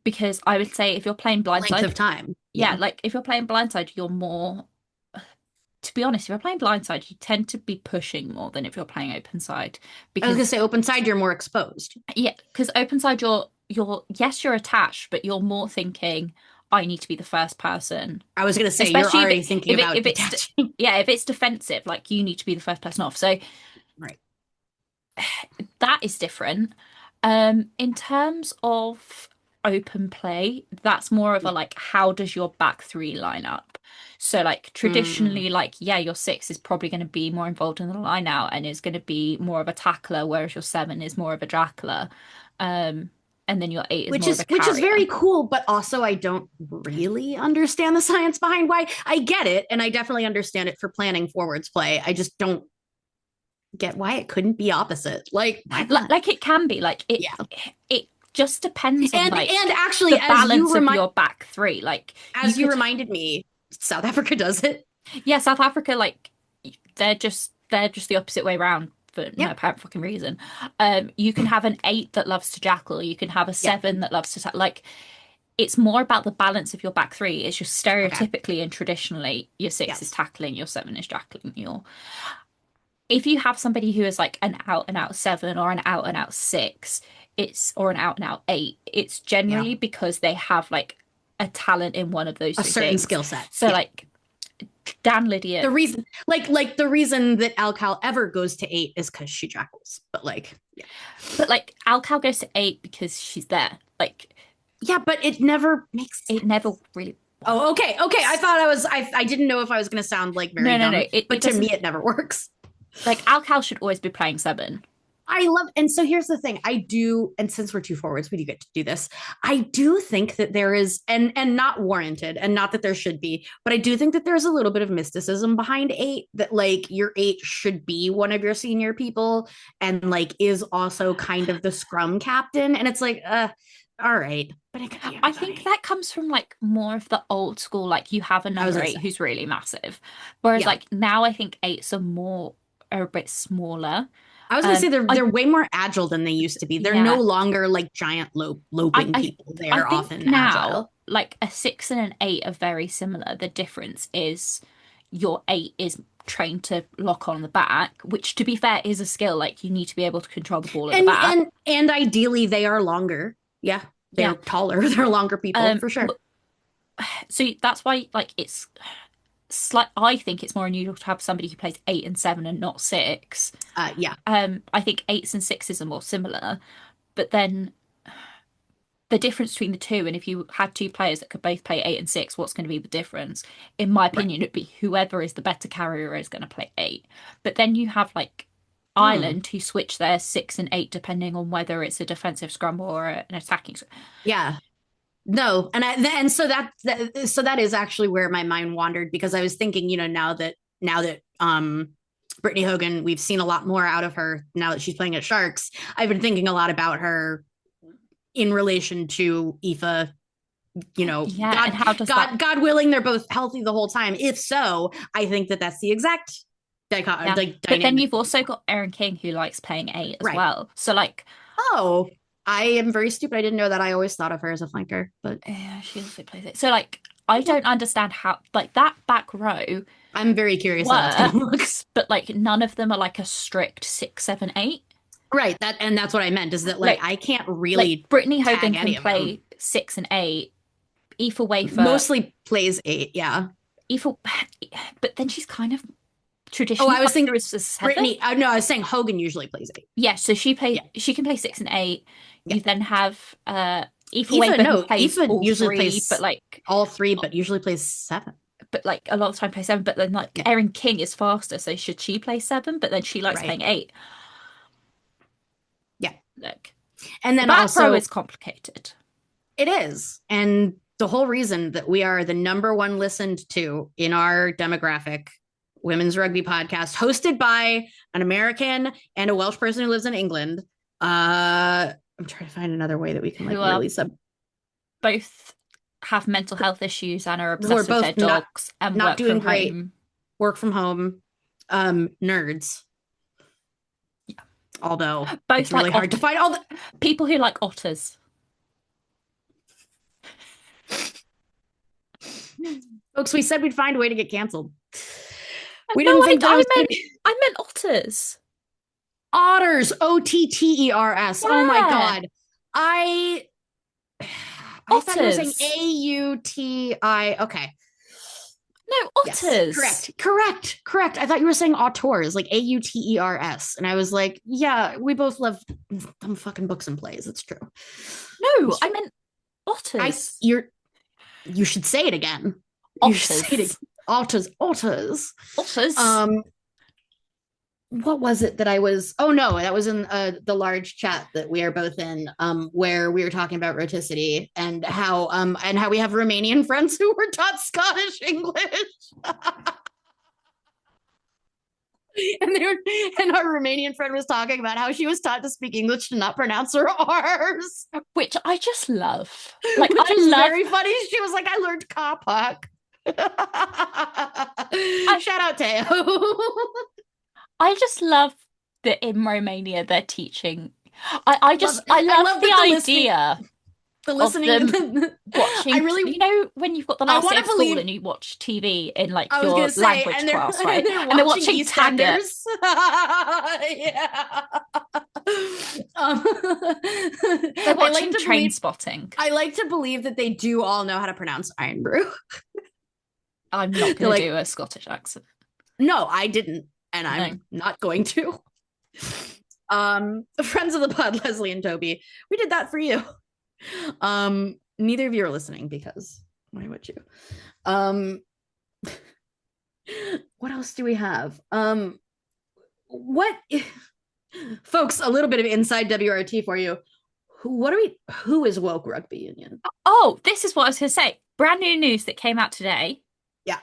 G: because I would say if you're playing blindside,
F: length of time.
G: Yeah, like if you're playing blindside, you're more. To be honest, if you're playing blindside, you tend to be pushing more than if you're playing open side.
F: Because I was gonna say open side, you're more exposed.
G: Yeah, because open side, you're you're attached, but you're more thinking, I need to be the first person.
F: I was going to say, you're already thinking about detaching.
G: If it's defensive, like you need to be the first person off. So that is different. In terms of open play, that's more of a like, how does your back three line up? So like traditionally, like, yeah, your 6 is probably going to be more involved in the line out and is going to be more of a tackler, whereas your 7 is more of a jackler. And then your 8 is more of a carrier. Which is
F: very cool, but also I don't really understand the science behind why. I get it, and I definitely understand it for planning forwards play. I just don't get why it couldn't be opposite. Like
G: it can be. Like it. Yeah. It just depends on
F: and actually
G: the balance of your back three. Like
F: as you reminded me, South Africa does it.
G: Yeah, South Africa, like they're just the opposite way around. For no apparent fucking reason. You can have an 8 that loves to jackal. You can have a 7 that loves to like. It's more about the balance of your back three. It's just stereotypically and traditionally, your 6 is tackling, your 7 is jackling. If you have somebody who is like an out and out 7 or an out and out 6, or an out and out 8, it's generally because they have like a talent in one of those
F: a certain skill set.
G: So like. Dan Lydia.
F: The reason, like the reason that Alcal ever goes to 8 is because she jackals. But like
G: Alcal goes to 8 because she's there. Like,
F: yeah, but it never makes sense.
G: It never really
F: Oh, okay. I thought I didn't know if I was going to sound like very dumb,
G: No.
F: but to me, it never works.
G: Like Al Cal should always be playing 7.
F: I love, and so here's the thing. I do, and since we're two forwards, we do get to do this. I do think that there is, and not warranted, and not that there should be, but I do think that there's a little bit of mysticism behind 8, that like your 8 should be one of your senior people, and like is also kind of the scrum captain. And it's like, all right. But
G: I think that comes from like more of the old school, like you have a number 8 who's really massive. Whereas like now I think 8s are a bit smaller.
F: I was gonna say they're way more agile than they used to be. They're no longer like giant loping people. They are often
G: now,
F: agile.
G: Like a 6 and an 8 are very similar. The difference is your 8 is trained to lock on the back, which to be fair is a skill. Like you need to be able to control the ball at the back.
F: And ideally they are longer. Yeah. They're taller. They're longer people for sure.
G: So that's why like it's I think it's more unusual to have somebody who plays 8 and 7 and not 6. I think 8s and 6s are more similar, but then the difference between the two, and if you had 2 players that could both play 8 and 6, what's going to be the difference? In my opinion, it'd be whoever is the better carrier is going to play 8. But then you have like Ireland who switch their 6 and 8 depending on whether it's a defensive scrum or an attacking scrum.
F: Yeah. No, and so that is actually where my mind wandered, because I was thinking, now that Brittany Hogan, we've seen a lot more out of her now that she's playing at Sharks. I've been thinking a lot about her in relation to Aoife. God willing, they're both healthy the whole time. If so, I think that's the exact dynamic.
G: But then you've also got Erin King who likes playing 8 as well. So like,
F: I am very stupid. I didn't know that. I always thought of her as a flanker, but
G: yeah, she also plays it. So like, I don't understand how like that back row.
F: I'm very curious how that's gonna look.
G: But like, none of them are like a strict 6, 7, 8.
F: Right. That's what I meant. Is that like I can't really.
G: Like, Brittany Hogan can play 6 and 8. Aoife Wafer
F: mostly plays 8. Yeah.
G: Aoife, but then she's kind of traditional.
F: I was thinking
G: Brittany.
F: No, I was saying Hogan usually plays 8.
G: Yeah, so she can play 6 and 8. You then have Aoife Wafer usually plays, but like
F: all 3, but usually plays 7.
G: But like a lot of time plays 7. But then like Erin King is faster, so should she play 7? But then she likes playing 8.
F: Yeah,
G: look,
F: and then
G: the
F: also
G: row is complicated.
F: It is, and the whole reason that we are the number 1 listened to in our demographic women's rugby podcast, hosted by an American and a Welsh person who lives in England. I'm trying to find another way that we can really
G: both have mental health issues and are obsessed with their dogs and
F: not
G: work
F: doing
G: from
F: great.
G: home.
F: Work from home, nerds. Yeah, although
G: both
F: it's really hard to find all the
G: people who like otters.
F: Folks, we said we'd find a way to get canceled.
G: We didn't think I meant otters.
F: Otters, Otters. Yeah. Oh my god. I thought you were saying Auti. Okay.
G: No, otters.
F: Yes, correct. I thought you were saying auteurs, like Auters. And I was like, yeah, we both love them fucking books and plays. It's true.
G: No, I meant otters.
F: You should say it again.
G: Otters.
F: Otters.
G: Otters.
F: What was it that I was? Oh no, that was in the large chat that we are both in, where we were talking about roticity and how we have Romanian friends who were taught Scottish English. And our Romanian friend was talking about how she was taught to speak English to not pronounce her R's,
G: which I just love. Like,
F: very funny. She was like, I learned kapak. Shout out Teo.
G: I just love that in Romania they're teaching. I love the idea.
F: The listening,
G: watching. When you've got the last day of school and you watch TV in like your language class, right? And they're watching Taggart.
F: Yeah.
G: They're watching Train Spotting.
F: I like to believe that they do all know how to pronounce Iron Brew.
G: I'm not going to do a Scottish accent.
F: No, I didn't. And I'm not going to. Friends of the pod, Leslie and Toby, we did that for you. Neither of you are listening because Why would you? Um, what else do we have? What, folks? A little bit of inside WRT for you. Who is woke rugby union?
G: Oh, this is what I was going to say. Brand new news that came out today.
F: Yeah.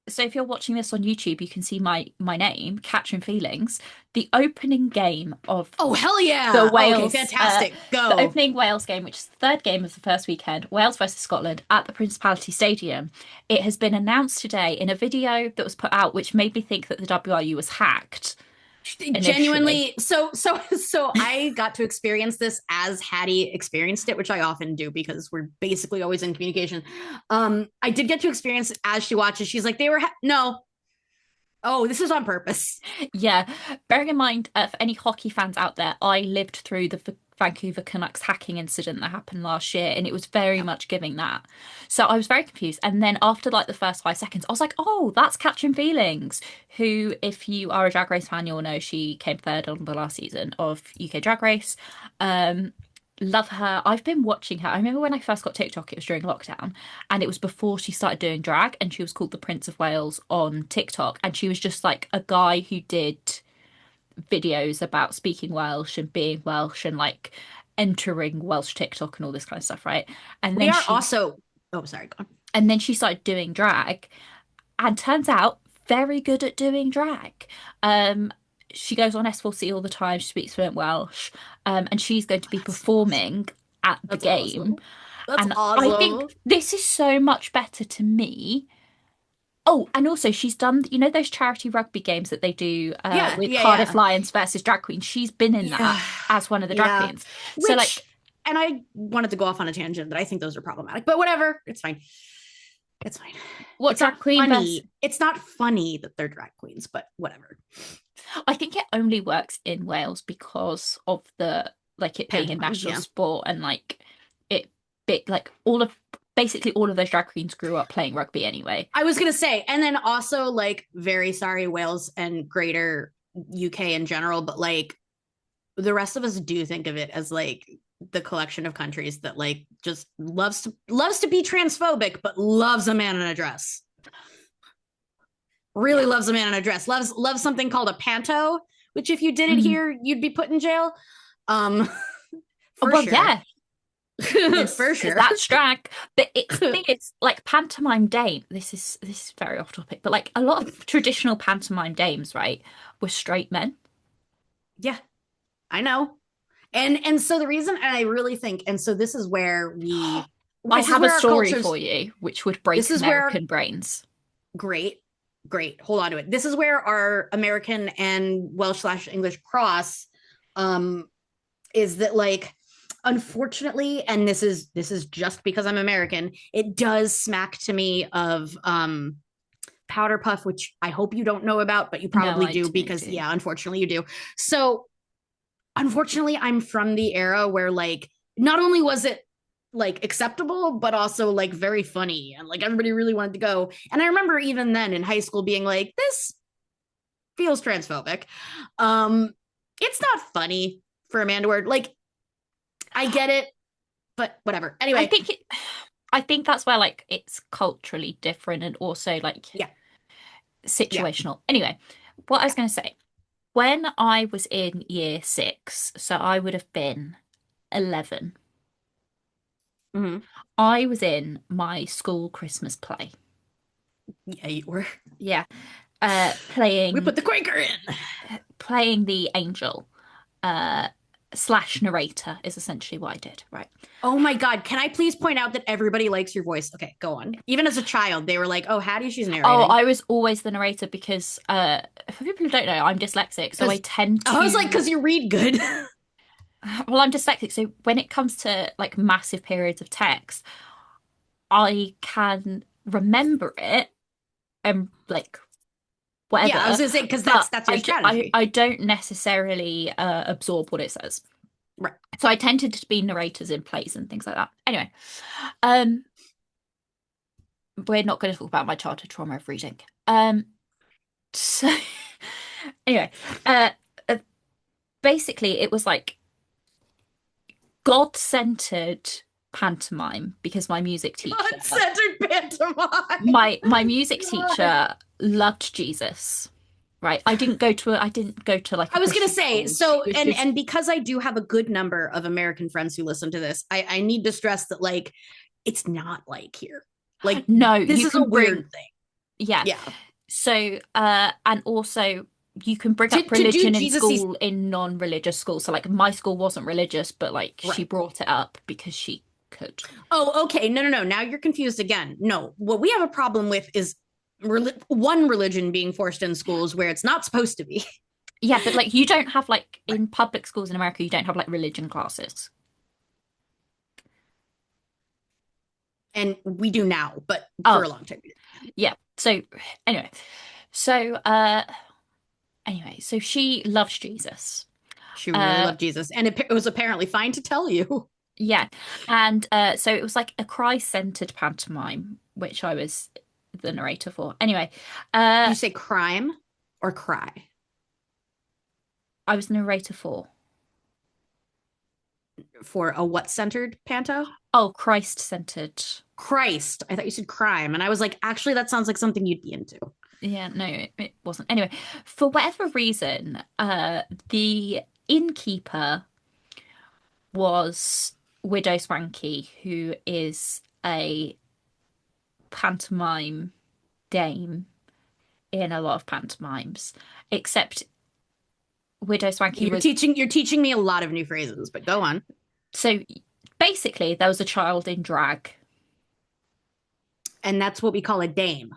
G: So if you're watching this on YouTube, you can see my name, Catching Feelings. The opening game of
F: Oh, hell yeah.
G: the Wales,
F: okay, fantastic. Go.
G: The opening Wales game, which is the third game of the first weekend, Wales versus Scotland at the Principality Stadium. It has been announced today in a video that was put out, which made me think that the WRU was hacked.
F: Genuinely, so I got to experience this as Hattie experienced it, which I often do because we're basically always in communication. I did get to experience it as she watches. She's like, they were no. Oh, this is on purpose.
G: Yeah. Bearing in mind, for any hockey fans out there, I lived through the Vancouver Canucks hacking incident that happened last year, and it was very much giving that. So I was very confused. And then after like the first 5 seconds, I was like, oh, that's Catching Feelings, who, if you are a Drag Race fan, you'll know she came third on the last season of UK Drag Race. Love her. I've been watching her. I remember when I first got TikTok, it was during lockdown, and it was before she started doing drag, and she was called the Prince of Wales on TikTok, and she was just like a guy who did videos about speaking Welsh and being Welsh and like entering Welsh TikTok and all this kind of stuff, right? And
F: we
G: then
F: are also. Oh, sorry. Go on.
G: And then she started doing drag, and turns out very good at doing drag. She goes on S4C all the time. She speaks fluent Welsh, and she's going to be performing at the game.
F: Awesome. That's
G: and
F: awesome.
G: I think this is so much better to me. Oh, and also she's done, those charity rugby games that they do with Cardiff Lions versus drag queens. She's been in that as one of the drag queens. So
F: and I wanted to go off on a tangent, but I think those are problematic. But whatever, it's fine. It's fine.
G: What
F: it's
G: drag
F: not
G: queen?
F: Funny. It's not funny that they're drag queens, but whatever.
G: I think it only works in Wales because of it being a national sport, and basically all of those drag queens grew up playing rugby anyway.
F: I was gonna say, and then also very sorry, Wales and greater UK in general, but the rest of us do think of it as the collection of countries that just loves to be transphobic, but loves a man in a dress. Really loves a man in a dress. Loves something called a panto, which if you did it here, you'd be put in jail. For sure.
G: Yeah.
F: For sure.
G: That's drag. But the thing is, pantomime dame, this is very off topic, but a lot of traditional pantomime dames, right, were straight men.
F: Yeah, I know. And so the reason, and I really think, and so this is where
G: I have a story for you, which would break American brains.
F: Great. Hold on to it. This is where our American and Welsh/English cross is that unfortunately, and this is just because I'm American, it does smack to me of Powder Puff, which I hope you don't know about, but you probably do because unfortunately you do. So unfortunately, I'm from the era where not only was it acceptable, but also very funny, and everybody really wanted to go. And I remember even then in high school being this feels transphobic. It's not funny for a man to wear. I get it, but whatever. Anyway,
G: I think that's where it's culturally different, and also situational. Anyway, what I was going to say, when I was in year 6, so I would have been 11.
F: Mm-hmm.
G: I was in my school Christmas play.
F: Yeah, you were.
G: Yeah. Playing.
F: We put the Quaker in.
G: Playing the angel. / narrator is essentially what I did, right?
F: Oh my God. Can I please point out that everybody likes your voice? Okay, go on. Even as a child, they were like, oh, Hattie, she's narrating.
G: Oh, I was always the narrator because, for people who don't know, I'm dyslexic, so I tend to...
F: I was because you read good.
G: Well, I'm dyslexic, so when it comes to massive periods of text, I can remember it and whatever.
F: Yeah, I was gonna say because that's your strategy.
G: I don't necessarily absorb what it says.
F: Right.
G: So I tended to be narrators in plays and things like that. Anyway, we're not going to talk about my childhood trauma of reading. So anyway, basically it was God-centered pantomime because my music teacher,
F: God-centered pantomime.
G: my music teacher loved Jesus. Right. I didn't go to like
F: I
G: a
F: was gonna
G: Christian
F: say,
G: school.
F: so
G: She was
F: and
G: just-
F: and because I do have a good number of American friends who listen to this, I need to stress that like it's not like here. Like
G: no,
F: this
G: you
F: is
G: can
F: a weird thing.
G: Yeah.
F: Yeah.
G: So and also you can bring
F: To-
G: up
F: to do
G: religion in
F: Jesus-y-
G: school in non-religious schools. So like my school wasn't religious, but like she
F: Right.
G: brought it up because she could.
F: Oh, okay. No. Now you're confused again. No, what we have a problem with is one religion being forced in schools where it's not supposed to be.
G: Yeah, but like you don't have like in public schools in America, you don't have like religion classes.
F: And we do now, but
G: Oh.
F: for a long time.
G: Yeah. So anyway, so so she loves Jesus.
F: She really loved Jesus. And it was apparently fine to tell you.
G: Yeah. And so it was like a Christ-centered pantomime, which I was the narrator for. Anyway,
F: Did you say crime or cry?
G: I was narrator for
F: A what-centered panto?
G: Oh, Christ-centered.
F: Christ. I thought you said crime. And I was like, actually, that sounds like something you'd be into.
G: Yeah, no, it wasn't. Anyway, for whatever reason, the innkeeper was Widow Swanky, who is a pantomime dame in a lot of pantomimes, except Widow Swanky
F: You're teaching me a lot of new phrases, but go on.
G: So basically, there was a child in drag.
F: And that's what we call a dame.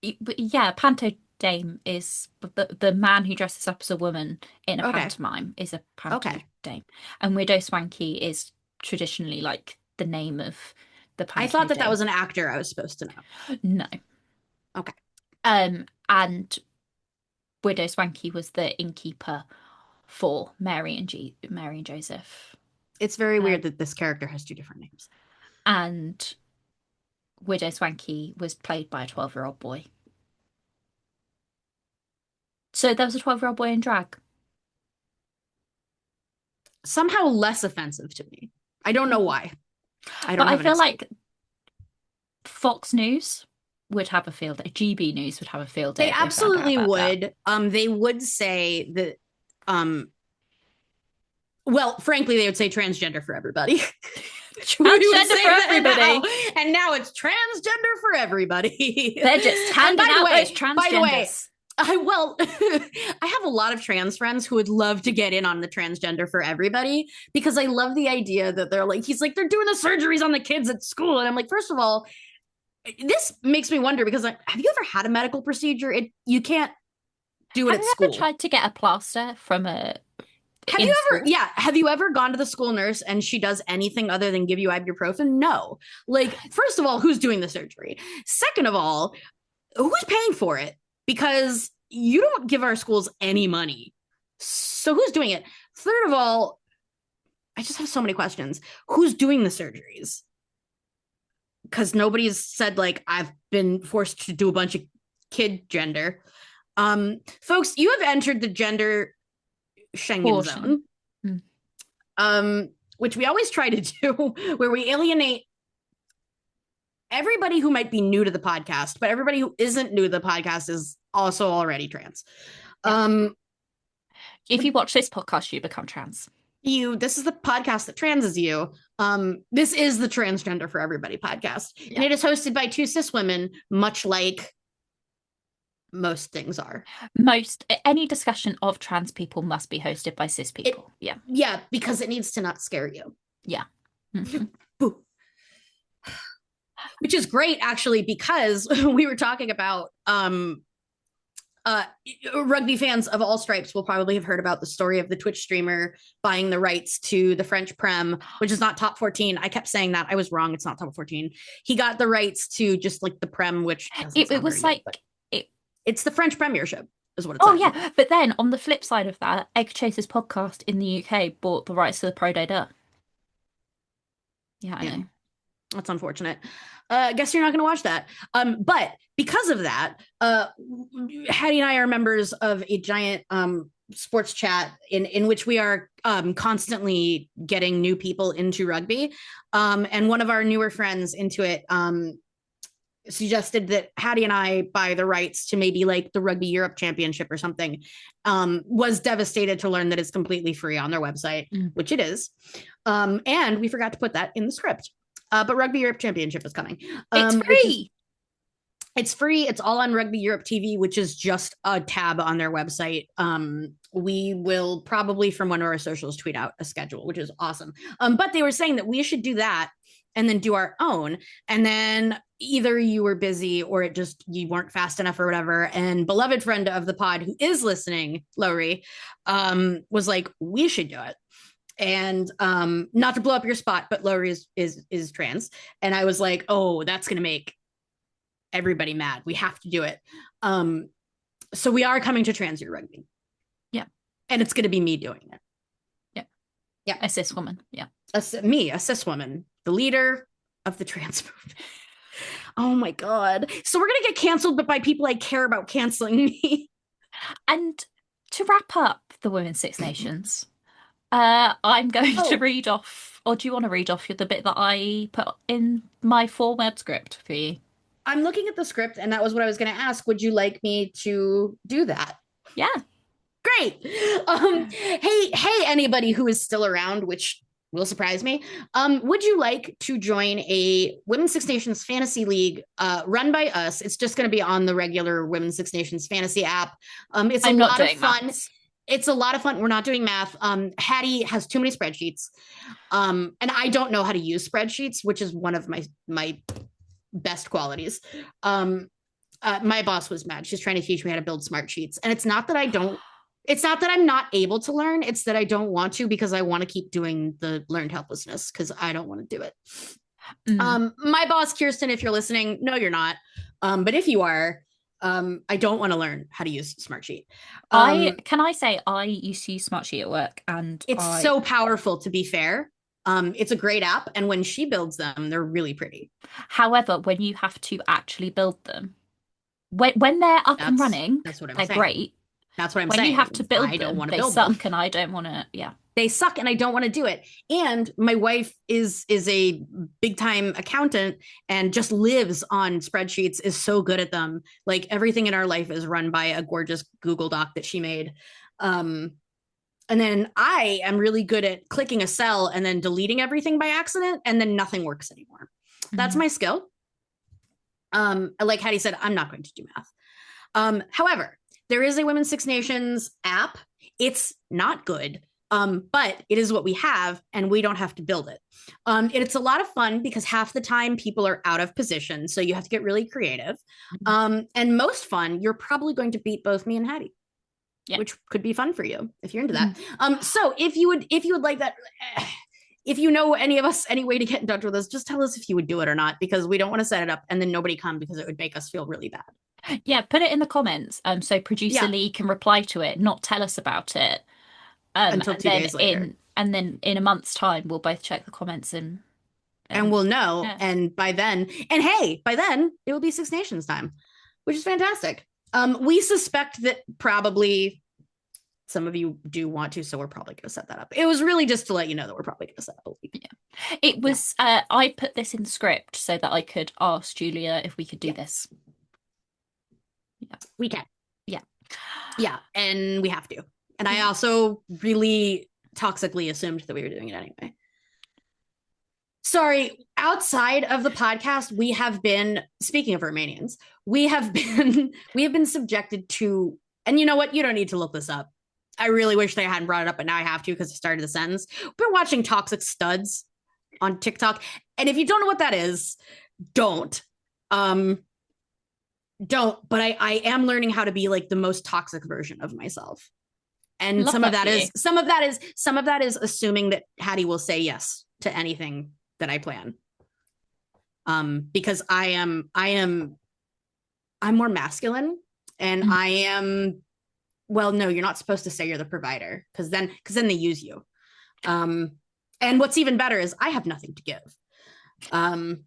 G: Yeah, panto dame is the man who dresses up as a woman in a
F: Okay.
G: pantomime is a panto
F: Okay.
G: dame. And Widow Swanky is traditionally like the name of the panto
F: I thought that
G: dame.
F: was an actor I was supposed to know.
G: No.
F: Okay.
G: And Widow Swanky was the innkeeper for Mary and Joseph.
F: It's very weird that this character has two different names.
G: And Widow Swanky was played by a 12-year-old boy. So there was a 12-year-old boy in drag.
F: Somehow less offensive to me. I don't know why.
G: I feel like Fox News would have a field day. GB News would have a field day.
F: They absolutely would. They would say that well, frankly, they would say transgender for everybody.
G: Transgender for everybody.
F: And now it's transgender for everybody.
G: They're just handing out those transgenders.
F: By the way, I have a lot of trans friends who would love to get in on the transgender for everybody because I love the idea that they're like, they're doing the surgeries on the kids at school. And I'm like, first of all, this makes me wonder because have you ever had a medical procedure? You can't do it at school.
G: Have you ever tried to get a plaster from a
F: Have you ever gone to the school nurse and she does anything other than give you ibuprofen? No. Like, first of all, who's doing the surgery? Second of all, who's paying for it? Because you don't give our schools any money. So who's doing it? Third of all, I just have so many questions. Who's doing the surgeries? Because nobody's said, like, I've been forced to do a bunch of kid gender. Folks, you have entered the gender Schengen zone, which we always try to do, where we alienate everybody who might be new to the podcast, but everybody who isn't new to the podcast is also already trans.
G: Yeah. If you watch this podcast, you become trans.
F: This is the podcast that transes you. This is the Transgender for Everybody podcast. Yeah. And it is hosted by two cis women, much like most things are.
G: Any discussion of trans people must be hosted by cis people.
F: Yeah, because it needs to not scare you.
G: Yeah.
F: Which is great, actually, because we were talking about rugby fans of all stripes will probably have heard about the story of the Twitch streamer buying the rights to the French Prem, which is not top 14. I kept saying that. I was wrong. It's not top 14. He got the rights to just like the Prem, which
G: it was like
F: it's the French Premiership is what it's
G: yeah. But then on the flip side of that, Egg Chasers podcast in the UK bought the rights to the Pro Day Duh. Yeah, I know.
F: That's unfortunate. I guess you're not going to watch that. But because of that, Hattie and I are members of a giant sports chat in which we are constantly getting new people into rugby. And one of our newer friends into it suggested that Hattie and I buy the rights to maybe like the Rugby Europe Championship or something. Was devastated to learn that it's completely free on their website, which it is. And we forgot to put that in the script. But Rugby Europe Championship is coming.
G: It's free.
F: It's free. It's all on Rugby Europe TV, which is just a tab on their website. We will probably from one of our socials tweet out a schedule, which is awesome. But they were saying that we should do that and then do our own. And then either you were busy or it just, you weren't fast enough or whatever. And beloved friend of the pod who is listening, Lowry, was like, we should do it. And not to blow up your spot, but Lowry is trans. And I was like, oh, that's going to make everybody mad. We have to do it. So we are coming to Trans Year Rugby.
G: Yeah.
F: And it's going to be me doing it.
G: Yeah.
F: Yeah.
G: A cis woman. Yeah.
F: A cis woman, the leader of the trans movement. Oh my God. So we're going to get canceled, but by people I care about canceling me.
G: And to wrap up the Women's Six Nations, I'm going to read off, or do you want to read off the bit that I put in my 4-word script for you?
F: I'm looking at the script, and that was what I was going to ask. Would you like me to do that?
G: Yeah.
F: Great. Hey, anybody who is still around, which will surprise me. Would you like to join a Women's Six Nations Fantasy League run by us? It's just going to be on the regular Women's Six Nations Fantasy app. It's a lot of fun. Maths. It's a lot of fun. We're not doing math. Hattie has too many spreadsheets. And I don't know how to use spreadsheets, which is one of my best qualities. My boss was mad. She's trying to teach me how to build smart sheets. And it's not that I'm not able to learn. It's that I don't want to, because I want to keep doing the learned helplessness, because I don't want to do it. My boss, Kirsten, if you're listening, no, you're not. But if you are, I don't want to learn how to use Smartsheet.
G: Can I say I used to use Smartsheet at work, and
F: it's so powerful, to be fair. It's a great app, and when she builds them, they're really pretty.
G: However, when you have to actually build them, when they're up and running,
F: that's what I'm
G: they're
F: saying.
G: Great.
F: That's what I'm
G: when
F: saying.
G: When you have to build
F: I don't
G: them,
F: they build
G: suck,
F: them.
G: and I don't want to. Yeah,
F: they suck, and I don't want to do it. And my wife is a big time accountant and just lives on spreadsheets. Is so good at them. Like everything in our life is run by a gorgeous Google Doc that she made. And then I am really good at clicking a cell and then deleting everything by accident, and then nothing works anymore. That's my skill. Like Hattie said, I'm not going to do math. However, there is a Women's Six Nations app. It's not good, but it is what we have, and we don't have to build it. It's a lot of fun because half the time people are out of position, so you have to get really creative. And most fun, you're probably going to beat both me and Hattie. Yeah. Which could be fun for you if you're into that. So if you would like that, if you know any of us, any way to get in touch with us, just tell us if you would do it or not, because we don't want to set it up and then nobody come, because it would make us feel really bad.
G: Yeah, put it in the comments. So producer Lee can reply to it, not tell us about it.
F: Until 2 days later.
G: And then in a month's time, we'll both check the comments and
F: we'll know. Yeah. And by then, it will be Six Nations time, which is fantastic. We suspect that probably some of you do want to, so we're probably going to set that up. It was really just to let you know that we're probably going to set up a league.
G: Yeah. It was, I put this in the script so that I could ask Julia if we could do this.
F: Yeah. We can.
G: Yeah.
F: Yeah, and we have to. And I also really toxically assumed that we were doing it anyway. Sorry, outside of the podcast, we have been, speaking of Romanians, we have been subjected to, and you know what? You don't need to look this up. I really wish they hadn't brought it up, but now I have to because I started the sentence. We're watching Toxic Studs on TikTok. And if you don't know what that is, don't. But I am learning how to be like the most toxic version of myself. And some of that is assuming that Hattie will say yes to anything that I plan. Because I'm more masculine, and I am, well, no, you're not supposed to say you're the provider, because then they use you. And what's even better is I have nothing to give.
G: And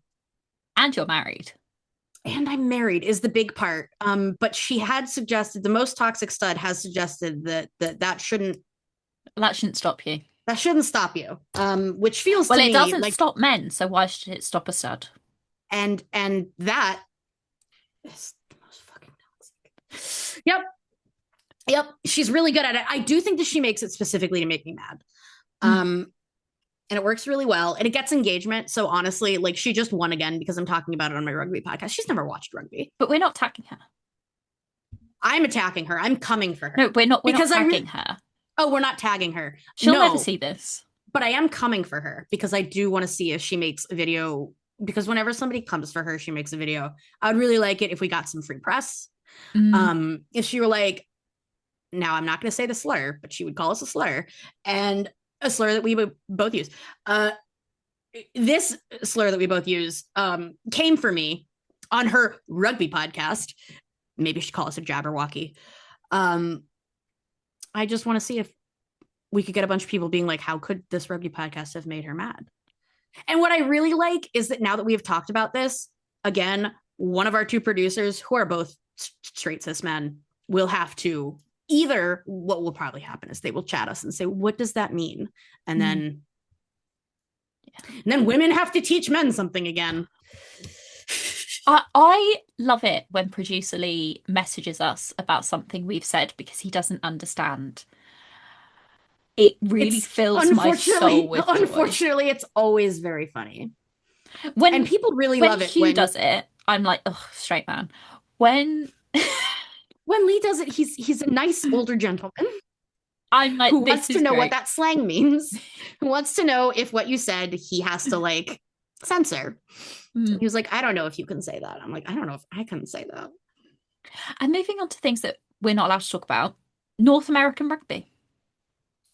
G: you're married.
F: and I'm married is the big part. But she had suggested, the most toxic stud has suggested that shouldn't
G: stop you.
F: That shouldn't stop you. Which feels to me
G: it doesn't
F: like,
G: stop men, so why should it stop a stud?
F: And that is the most fucking toxic. Yep. She's really good at it. I do think that she makes it specifically to make me mad. And it works really well, and it gets engagement. So honestly, like, she just won again because I'm talking about it on my rugby podcast. She's never watched rugby.
G: But we're not attacking her.
F: I'm attacking her. I'm coming for her.
G: No, we're not tagging her.
F: Oh, we're not tagging her.
G: She'll never see this.
F: But I am coming for her because I do want to see if she makes a video, because whenever somebody comes for her, she makes a video. I would really like it if we got some free press. If she were like, now I'm not going to say the slur, but she would call us a slur, and a slur that we would both use. This slur that we both use came for me on her rugby podcast. Maybe she call us a jabberwocky. I just want to see if we could get a bunch of people being like, how could this rugby podcast have made her mad? And what I really like is that now that we have talked about this, again, one of our two producers, who are both straight cis men, will have to either, what will probably happen is they will chat us and say, what does that mean? And then women have to teach men something again.
G: I love it when producer Lee messages us about something we've said because he doesn't understand. It really fills my soul with joy.
F: Unfortunately, it's always very funny. And people really love it.
G: When Hugh does it, I'm like, oh, straight man. When
F: Lee does it, he's a nice older gentleman.
G: I'm like,
F: who wants to know what that slang means, who wants to know if what you said he has to like censor. He was like, I don't know if you can say that. I'm like, I don't know if I can say that.
G: And moving on to things that we're not allowed to talk about, North American rugby.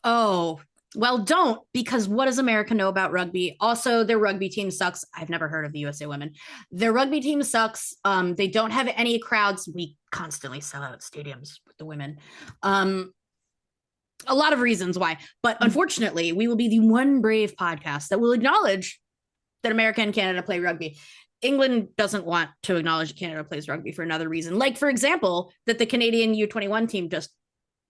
F: Oh, well, don't, because what does America know about rugby? Also, their rugby team sucks. I've never heard of the USA women. Their rugby team sucks. They don't have any crowds. We constantly sell out stadiums with the women. A lot of reasons why. But unfortunately, we will be the one brave podcast that will acknowledge that America and Canada play rugby. England doesn't want to acknowledge that Canada plays rugby for another reason. Like, for example, that the Canadian U21 team just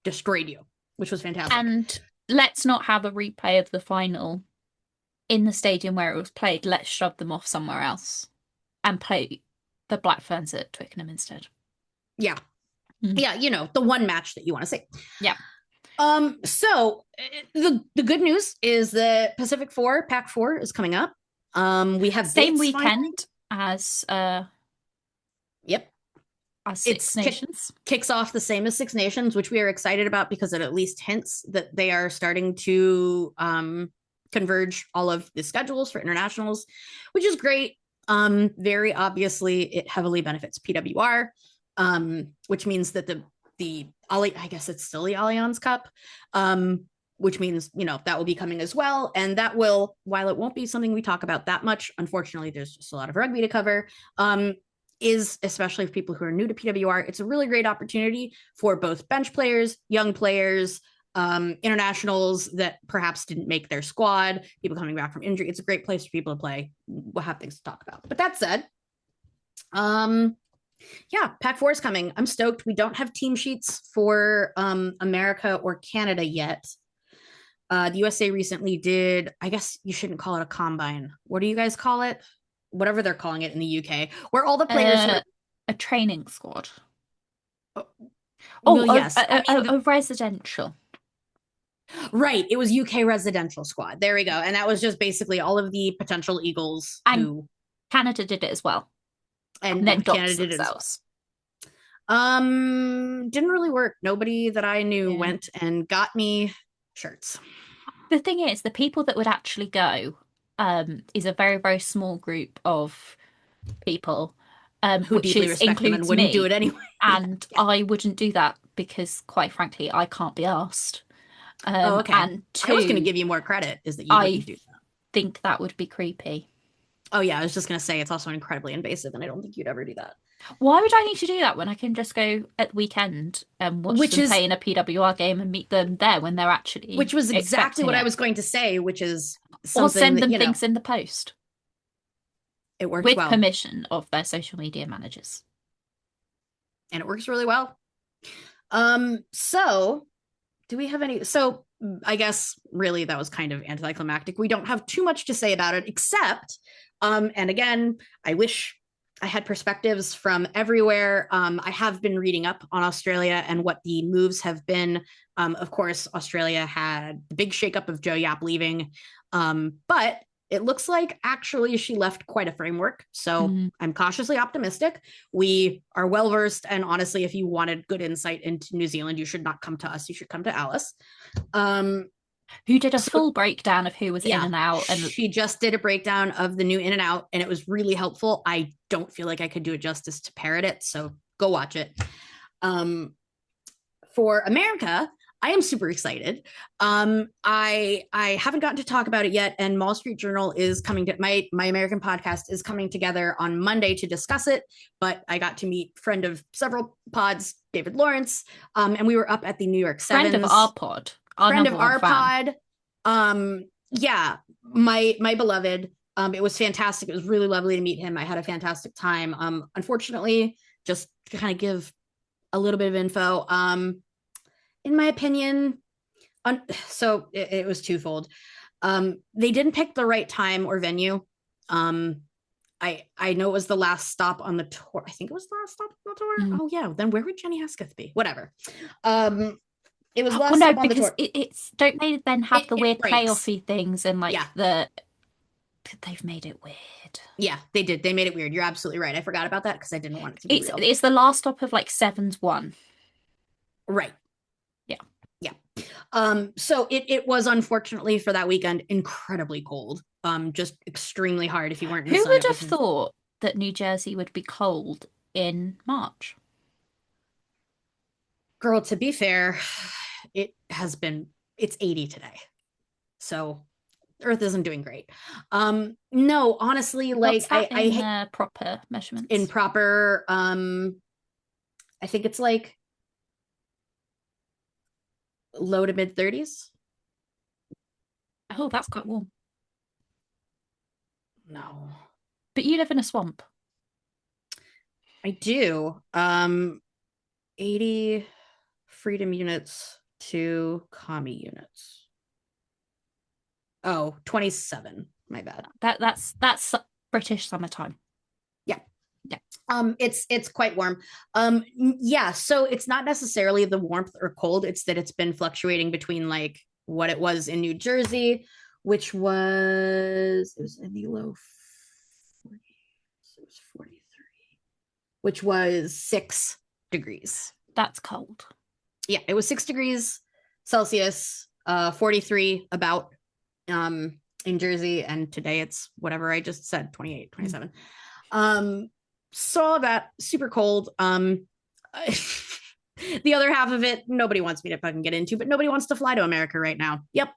F: destroyed you, which was fantastic.
G: And let's not have a replay of the final in the stadium where it was played. Let's shove them off somewhere else and play the Black Ferns at Twickenham instead.
F: Yeah. Yeah, you know, the one match that you want to see.
G: Yeah.
F: So the good news is the Pacific 4, Pac 4 is coming up. We have
G: same weekend as
F: Yep.
G: As Six Nations.
F: Kicks off the same as Six Nations, which we are excited about because it at least hints that they are starting to converge all of the schedules for internationals, which is great. Very obviously, it heavily benefits PWR, which means that I guess it's still the Allianz Cup, which means, you know, that will be coming as well. And that will, while it won't be something we talk about that much, unfortunately, there's just a lot of rugby to cover, is, especially for people who are new to PWR, it's a really great opportunity for both bench players, young players, internationals that perhaps didn't make their squad, people coming back from injury. It's a great place for people to play. We'll have things to talk about. But that said, yeah, Pac 4 is coming. I'm stoked. We don't have team sheets for America or Canada yet. The USA recently did, I guess you shouldn't call it a combine. What do you guys call it? Whatever they're calling it in the UK, where all the players were
G: a training squad.
F: Yes,
G: a residential.
F: Right, it was UK residential squad. There we go, and that was just basically all of the potential Eagles.
G: And Canada did it as well,
F: and then Canada did it as well. Didn't really work. Nobody that I knew went and got me shirts.
G: The thing is, the people that would actually go is a very, very small group of people
F: who deeply respect them and wouldn't do it anyway.
G: And I wouldn't do that because, quite frankly, I can't be asked.
F: Okay. And I was going to give you more credit, is that you wouldn't do that.
G: Think that would be creepy.
F: Oh, yeah. I was just going to say it's also incredibly invasive, and I don't think you'd ever do that.
G: Why would I need to do that when I can just go at the weekend and watch them play in a PWR game and meet them there when they're actually
F: Which was exactly what I was going to say, which is something
G: or send them things in the post.
F: It works
G: with
F: well.
G: permission of their social media managers.
F: And it works really well. So do we have any? So I guess really that was kind of anticlimactic. We don't have too much to say about it, except, and again, I wish I had perspectives from everywhere. I have been reading up on Australia and what the moves have been. Of course, Australia had the big shakeup of Joe Yap leaving, but it looks like actually she left quite a framework. So I'm cautiously optimistic. We are well versed. And honestly, if you wanted good insight into New Zealand, you should not come to us. You should come to Alice.
G: Who did a full breakdown of who was in and out. And
F: she just did a breakdown of the new in and out, and it was really helpful. I don't feel like I could do it justice to parrot it. So go watch it. For America, I am super excited. I haven't gotten to talk about it yet, and Wall Street Journal is coming to my American podcast is coming together on Monday to discuss it. But I got to meet friend of several pods, David Lawrence, and we were up at the New York Sevens.
G: Friend of our pod,
F: friend of our pod. Yeah, my beloved. It was fantastic. It was really lovely to meet him. I had a fantastic time. Unfortunately, just to kind of give a little bit of info. In my opinion, so it was twofold. They didn't pick the right time or venue. I know it was the last stop on the tour. I think it was the last stop on the tour. Oh yeah, then where would Jenny Hesketh be? Whatever. It was last stop on the tour.
G: It's don't they then have the weird playoffy things and like they've made it weird.
F: Yeah, they did. They made it weird. You're absolutely right. I forgot about that because I didn't want it to be real.
G: It's the last stop of like Sevens 1.
F: Right.
G: Yeah.
F: So it was unfortunately for that weekend incredibly cold. Just extremely hard if you weren't in the sun.
G: Who would have thought that New Jersey would be cold in March?
F: Girl, to be fair, it's 80 today. So Earth isn't doing great. No, honestly, like
G: I proper measurements.
F: In proper I think it's like low to mid 30s.
G: Oh, that's quite warm.
F: No.
G: But you live in a swamp.
F: I do. 80 freedom units to commie units. Oh, 27. My bad.
G: That's British summertime.
F: Yeah. It's quite warm. Yeah, so it's not necessarily the warmth or cold, it's that it's been fluctuating between like what it was in New Jersey, which was in the low 40s. It was 43, which was 6 degrees.
G: That's cold.
F: Yeah, it was 6 degrees Celsius, 43 about in Jersey, and today it's whatever I just said, 28, 27. Saw that super cold. The other half of it, nobody wants me to fucking get into, but nobody wants to fly to America right now. Yep.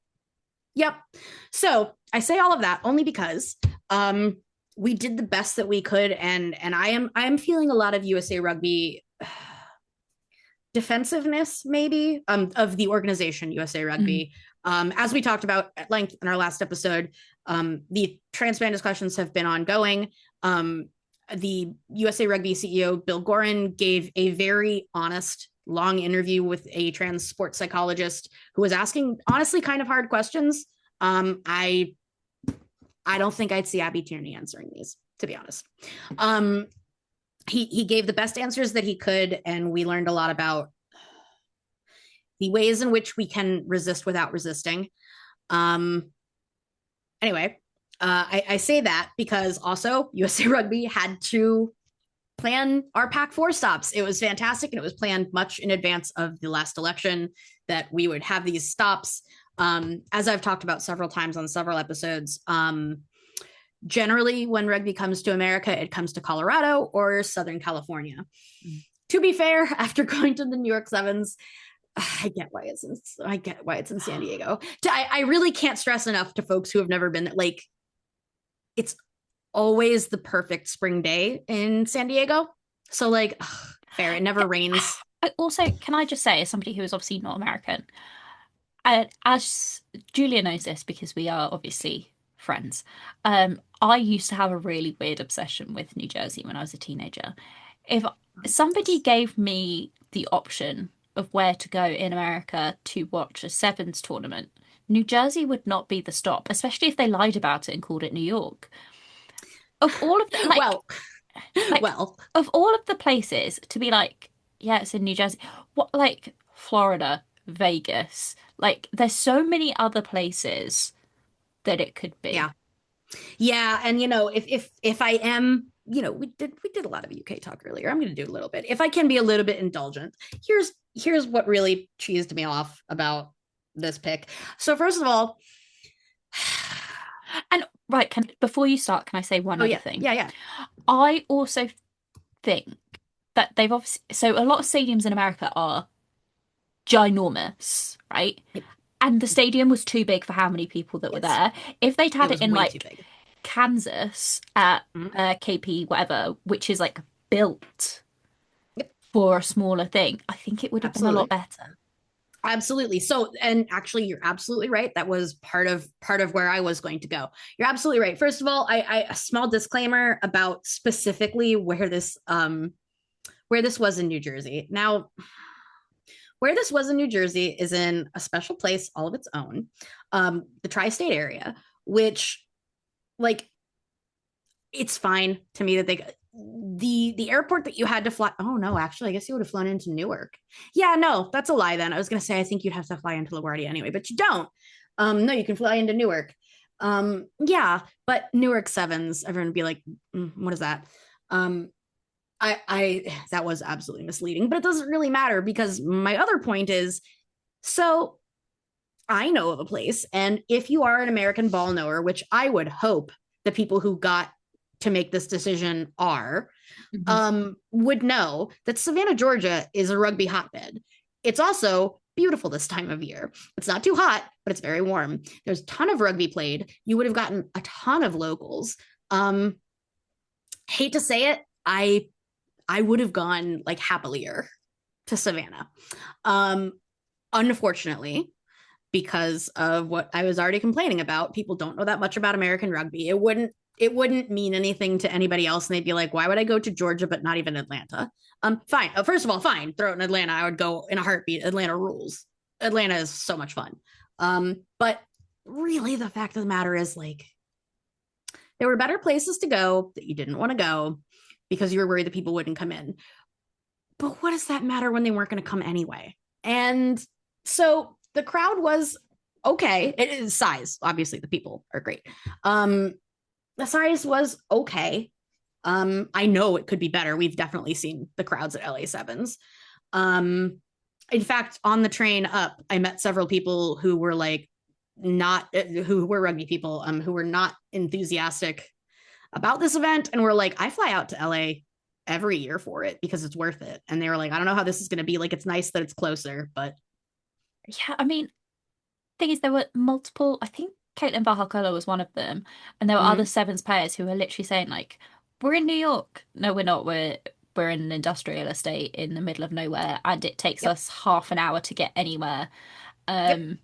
F: So I say all of that only because we did the best that we could, and I am feeling a lot of USA Rugby defensiveness, maybe, of the organization USA Rugby. As we talked about at length in our last episode, the transban discussions have been ongoing. The USA Rugby CEO, Bill Gorin, gave a very honest, long interview with a trans sports psychologist who was asking, honestly, kind of hard questions. I don't think I'd see Abby Tierney answering these, to be honest. He gave the best answers that he could, and we learned a lot about the ways in which we can resist without resisting. Anyway, I say that because also USA Rugby had to plan our Pac-4 stops. It was fantastic, and it was planned much in advance of the last election that we would have these stops. As I've talked about several times on several episodes, generally when rugby comes to America, it comes to Colorado or Southern California. To be fair, after going to the New York Sevens, I get why it's in San Diego. I really can't stress enough to folks who have never been, like, it's always the perfect spring day in San Diego. So like, fair, it never rains.
G: Also, can I just say, as somebody who is obviously not American, as Julia knows this because we are obviously friends. I used to have a really weird obsession with New Jersey when I was a teenager. If somebody gave me the option of where to go in America to watch a sevens tournament, New Jersey would not be the stop, especially if they lied about it and called it New York. Of all of the
F: Well,
G: of all of the places to be like, yeah, it's in New Jersey. What like Florida, Vegas, like there's so many other places that it could be.
F: yeah. Yeah, and if I am, we did a lot of UK talk earlier. I'm going to do a little bit. If I can be a little bit indulgent, here's what really cheesed me off about this pick. So first of all,
G: And right, before you start, can I say one other thing?
F: Yeah.
G: I also think that they've obviously so a lot of stadiums in America are ginormous, right?
F: Yep.
G: And the stadium was too big for how many people that were there. If they'd had it
F: was
G: in
F: way too
G: like
F: big.
G: Kansas at KP whatever, which is like built for a smaller thing, I think it would have been a lot better.
F: Absolutely. So, and actually, you're absolutely right. That was part of where I was going to go. You're absolutely right. First of all, I a small disclaimer about specifically where this was in New Jersey. Now, where this was in New Jersey is in a special place all of its own, the tri-state area, which, like, it's fine to me that the airport that you had to fly. Oh no, actually, I guess you would have flown into Newark. Yeah, no, that's a lie. Then I was gonna say I think you'd have to fly into LaGuardia anyway, but you don't. No, you can fly into Newark. Yeah, but Newark sevens, everyone would be like, what is that? I that was absolutely misleading, but it doesn't really matter because my other point is, so I know of a place, and if you are an American ball knower, which I would hope the people who got to make this decision are, would know that Savannah, Georgia is a rugby hotbed. It's also beautiful this time of year. It's not too hot, but it's very warm. There's a ton of rugby played. You would have gotten a ton of locals. Hate to say it, I would have gone like happier to Savannah. Unfortunately, because of what I was already complaining about, people don't know that much about American rugby. It wouldn't mean anything to anybody else, and they'd be like, why would I go to Georgia but not even Atlanta? Fine. First of all, fine. Throw it in Atlanta. I would go in a heartbeat. Atlanta rules. Atlanta is so much fun. But really the fact of the matter is, like, there were better places to go that you didn't want to go because you were worried that people wouldn't come in. But what does that matter when they weren't going to come anyway? And so the crowd was okay. It is size. Obviously, the people are great. The size was okay. I know it could be better. We've definitely seen the crowds at LA Sevens. In fact, on the train up, I met several people who were like who were rugby people, who were not enthusiastic about this event and were like, I fly out to LA every year for it because it's worth it. And they were like, I don't know how this is going to be. Like, it's nice that it's closer, but
G: yeah, I mean, thing is, there were multiple. I think Caitlin Valhalla was one of them, and there were other sevens players who were literally saying like, "We're in New York." No, we're not. We're in an industrial estate in the middle of nowhere, and it takes us half an hour to get anywhere.
F: And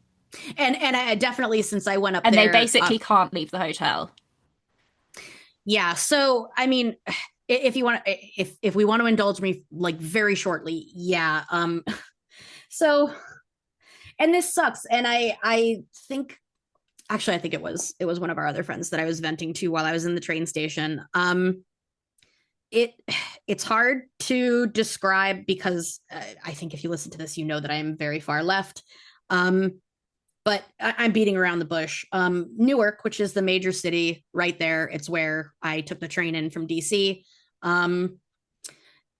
F: I definitely, since I went up
G: and
F: there,
G: they basically can't leave the hotel.
F: Yeah. So, I mean, if you want, if we want to indulge me like very shortly, yeah. So, and this sucks. And I think, actually, I think it was one of our other friends that I was venting to while I was in the train station. It's hard to describe because I think if you listen to this, you know that I am very far left. But I'm beating around the bush. Newark, which is the major city right there, it's where I took the train in from DC.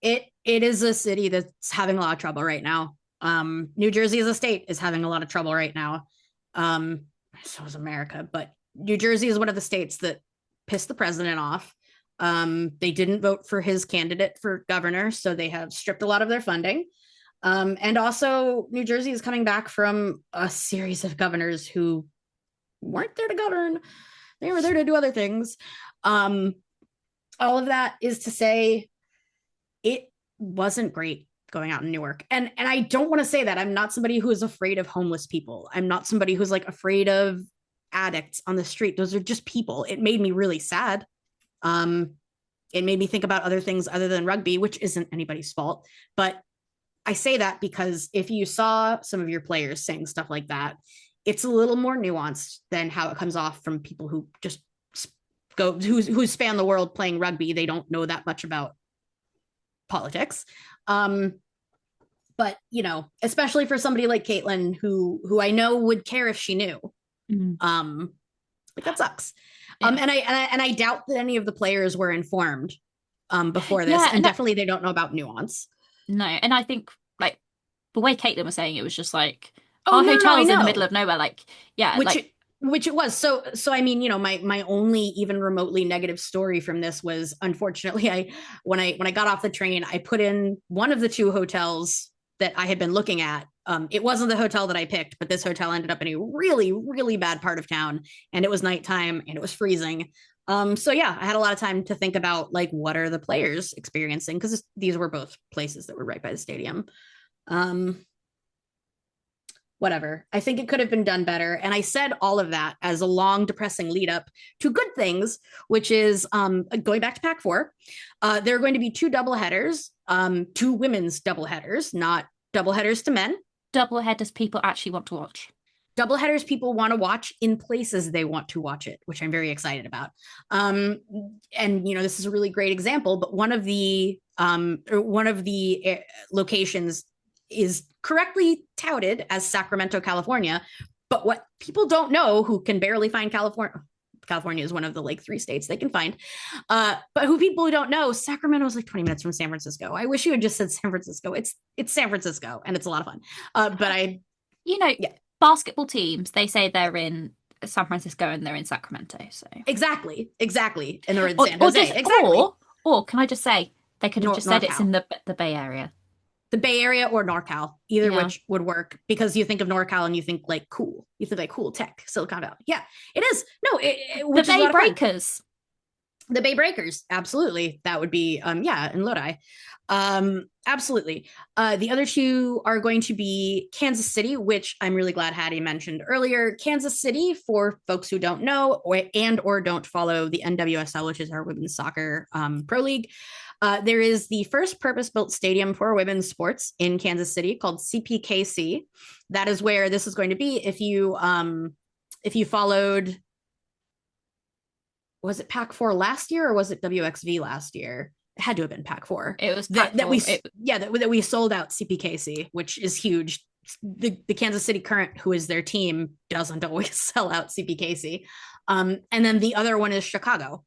F: It is a city that's having a lot of trouble right now. New Jersey as a state is having a lot of trouble right now. So is America, but New Jersey is one of the states that pissed the president off. They didn't vote for his candidate for governor, so they have stripped a lot of their funding. And also, New Jersey is coming back from a series of governors who weren't there to govern. They were there to do other things. All of that is to say, it wasn't great going out in Newark. And I don't want to say that. I'm not somebody who is afraid of homeless people. I'm not somebody who's like afraid of addicts on the street. Those are just people. It made me really sad. It made me think about other things other than rugby, which isn't anybody's fault. But I say that because if you saw some of your players saying stuff like that, it's a little more nuanced than how it comes off from people who just who span the world playing rugby. They don't know that much about politics. But especially for somebody like Caitlin, who I know would care if she knew. Like that sucks. Yeah. And I doubt that any of the players were informed before this, and definitely they don't know about nuance.
G: No, and I think like the way Caitlin was saying it was just like our hotel's in the middle of nowhere, like
F: which it was. So I mean, my only even remotely negative story from this was, unfortunately, when I got off the train, I put in one of the two hotels that I had been looking at. It wasn't the hotel that I picked, but this hotel ended up in a really, really bad part of town, and it was nighttime and it was freezing. So yeah, I had a lot of time to think about like, what are the players experiencing? Because these were both places that were right by the stadium. Whatever. I think it could have been done better. And I said all of that as a long, depressing lead up to good things, which is going back to Pac 4. There are going to be two doubleheaders, two women's doubleheaders, not doubleheaders to men.
G: Doubleheaders people actually want to watch.
F: Doubleheaders people want to watch in places they want to watch it, which I'm very excited about. And this is a really great example, but one of the locations is correctly touted as Sacramento, California. But what people don't know, who can barely find California is one of the like 3 states they can find. But who people don't know, Sacramento is like 20 minutes from San Francisco. I wish you had just said San Francisco. It's San Francisco, and it's a lot of fun.
G: Basketball teams, they say they're in San Francisco and they're in Sacramento. So
F: exactly, and they're in San Jose.
G: Exactly. Or can I just say they could have just said it's in the Bay Area.
F: The Bay Area or NorCal, either which would work, because you think of NorCal and you think like cool. You think like cool tech, Silicon Valley. Yeah, it is. No,
G: the Bay Breakers.
F: The Bay Breakers, absolutely. That would be, in Lodi. Absolutely. The other two are going to be Kansas City, which I'm really glad Hattie mentioned earlier. Kansas City, for folks who don't know or don't follow the NWSL, which is our women's soccer pro league. There is the first purpose-built stadium for women's sports in Kansas City called CPKC. That is where this is going to be. If you followed, was it Pac 4 last year or was it WXV last year? It had to have been Pac 4.
G: It was Pac 4.
F: that we sold out CPKC, which is huge. The Kansas City Current, who is their team, doesn't always sell out CPKC. And then the other one is Chicago.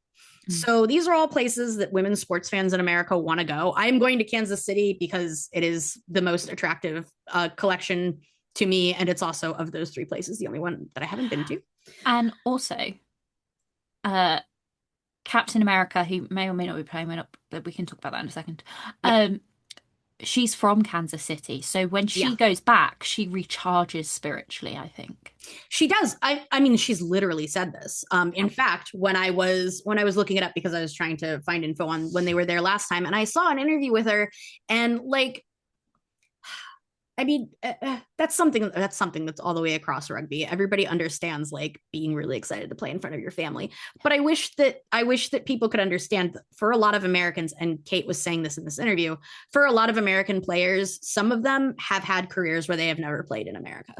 F: So these are all places that women's sports fans in America want to go. I am going to Kansas City because it is the most attractive collection to me. And it's also, of those 3 places, the only one that I haven't been to.
G: And also, Captain America, who may or may not be playing, but we can talk about that in a second. She's from Kansas City, so when she goes back, she recharges spiritually, I think.
F: She does. I mean, she's literally said this. In fact, when I was looking it up, because I was trying to find info on when they were there last time, and I saw an interview with her, and like, I mean, that's something that's all the way across rugby. Everybody understands like being really excited to play in front of your family. But I wish that people could understand that for a lot of Americans, and Kate was saying this in this interview, for a lot of American players, some of them have had careers where they have never played in America.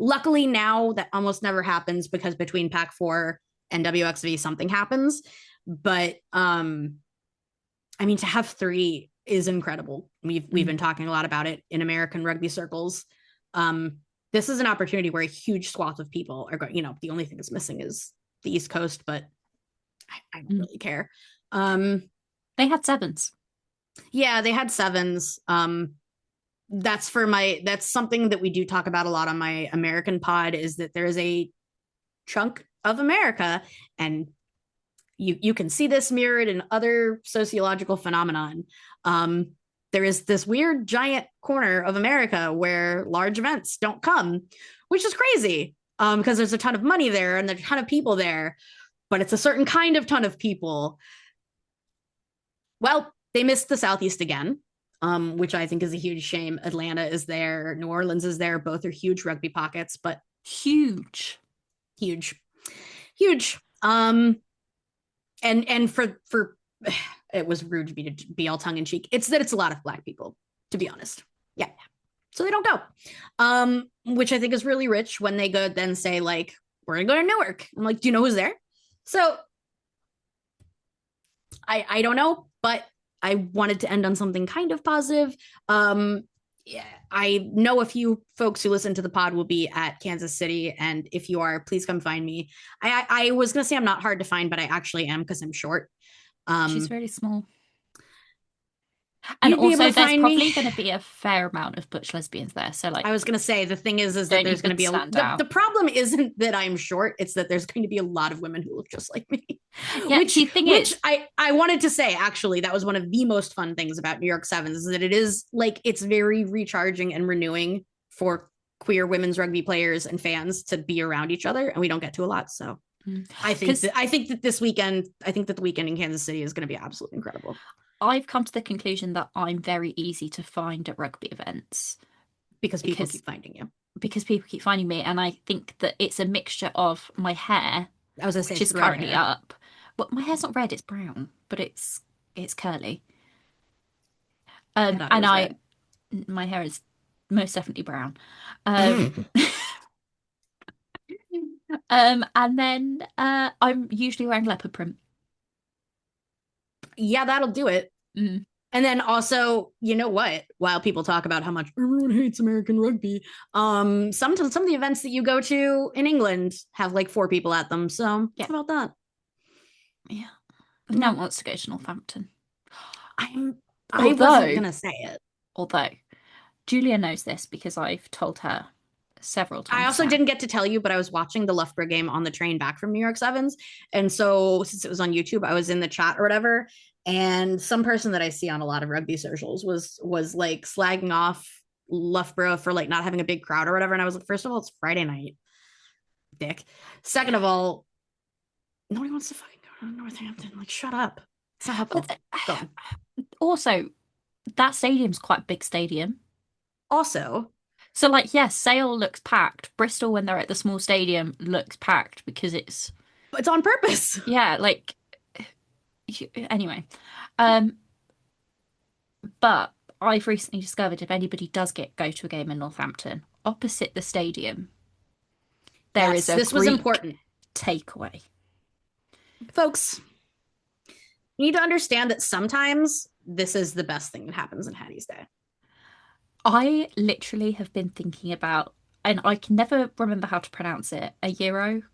F: Luckily now that almost never happens, because between Pac 4 and WXV something happens. But I mean, to have 3 is incredible. We've been talking a lot about it in American rugby circles. This is an opportunity where a huge swath of people are going, the only thing that's missing is the East Coast, but I don't really care.
G: They had 7s.
F: Yeah, they had 7s. That's something that we do talk about a lot on my American pod, is that there is a chunk of America, and you can see this mirrored in other sociological phenomenon. There is this weird giant corner of America where large events don't come, which is crazy, because there's a ton of money there and there's a ton of people there, but it's a certain kind of ton of people. Well, they missed the Southeast again, which I think is a huge shame. Atlanta is there, New Orleans is there. Both are huge rugby pockets, but
G: huge.
F: huge. And for it was rude to be all tongue in cheek. It's that it's a lot of Black people, to be honest. Yeah. So they don't go. Which I think is really rich when they go then say, like, we're gonna go to Newark. I'm like, do you know who's there? So I don't know, but I wanted to end on something kind of positive. Yeah, I know a few folks who listen to the pod will be at Kansas City, and if you are, please come find me. I was gonna say I'm not hard to find, but I actually am because I'm short.
G: She's really small. And
F: You'd be able
G: also,
F: to
G: there's
F: find
G: probably
F: me.
G: going to be a fair amount of butch lesbians there. So, like,
F: I was gonna say the thing is that
G: don't
F: there's gonna
G: even
F: be
G: stand
F: the,
G: out.
F: the problem isn't that I'm short, it's that there's going to be a lot of women who look just like me.
G: Yeah,
F: which
G: the thing is,
F: I wanted to say, actually, that was one of the most fun things about New York Sevens, is that it is like it's very recharging and renewing for queer women's rugby players and fans to be around each other, and we don't get to a lot. So I think that this weekend, I think that the weekend in Kansas City is going to be absolutely incredible.
G: I've come to the conclusion that I'm very easy to find at rugby events
F: because people keep finding you.
G: Because people keep finding me, and I think that it's a mixture of my hair,
F: I was gonna say,
G: which is currently up. Well, my hair's not red; it's brown, but it's curly. And my hair is most definitely brown. And then I'm usually wearing leopard print.
F: Yeah, that'll do it.
G: Mm.
F: And then also, you know what? While people talk about how much everyone hates American rugby, some of the events that you go to in England have like 4 people at them. So yeah, about that.
G: Yeah, no one wants to go to Northampton.
F: I wasn't gonna say it.
G: Although Julia knows this because I've told her several times.
F: I also didn't get to tell you, but I was watching the Loughborough game on the train back from New York Sevens, and so since it was on YouTube, I was in the chat or whatever. And some person that I see on a lot of rugby socials was like slagging off Loughborough for like not having a big crowd or whatever. And I was like, first of all, it's Friday night, dick. Second of all, nobody wants to fucking go to Northampton. Like, shut up. It's not helpful.
G: Also, that stadium's quite a big stadium.
F: Also,
G: so like, yes, Sale looks packed. Bristol, when they're at the small stadium, looks packed because it's
F: on purpose.
G: Yeah, like. Anyway, but I've recently discovered if anybody does go to a game in Northampton, opposite the stadium, there is a
F: this was important
G: takeaway.
F: Folks, you need to understand that sometimes this is the best thing that happens in Hattie's Day.
G: I literally have been thinking about, and I can never remember how to pronounce it, a gyros,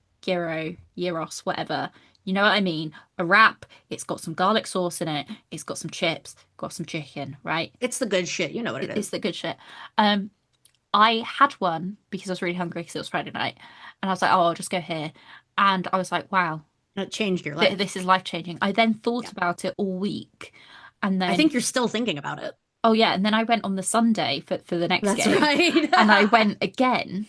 G: whatever. You know what I mean? A wrap, it's got some garlic sauce in it, it's got some chips, got some chicken, right?
F: It's the good shit. You know what it is.
G: It's the good shit. I had one because I was really hungry because it was Friday night. And I was like, oh, I'll just go here. And I was like, wow.
F: It changed your life.
G: This is life-changing. I then thought about it all week. And then
F: I think you're still thinking about it.
G: Oh, yeah. And then I went on the Sunday for the next game.
F: That's right.
G: And I went again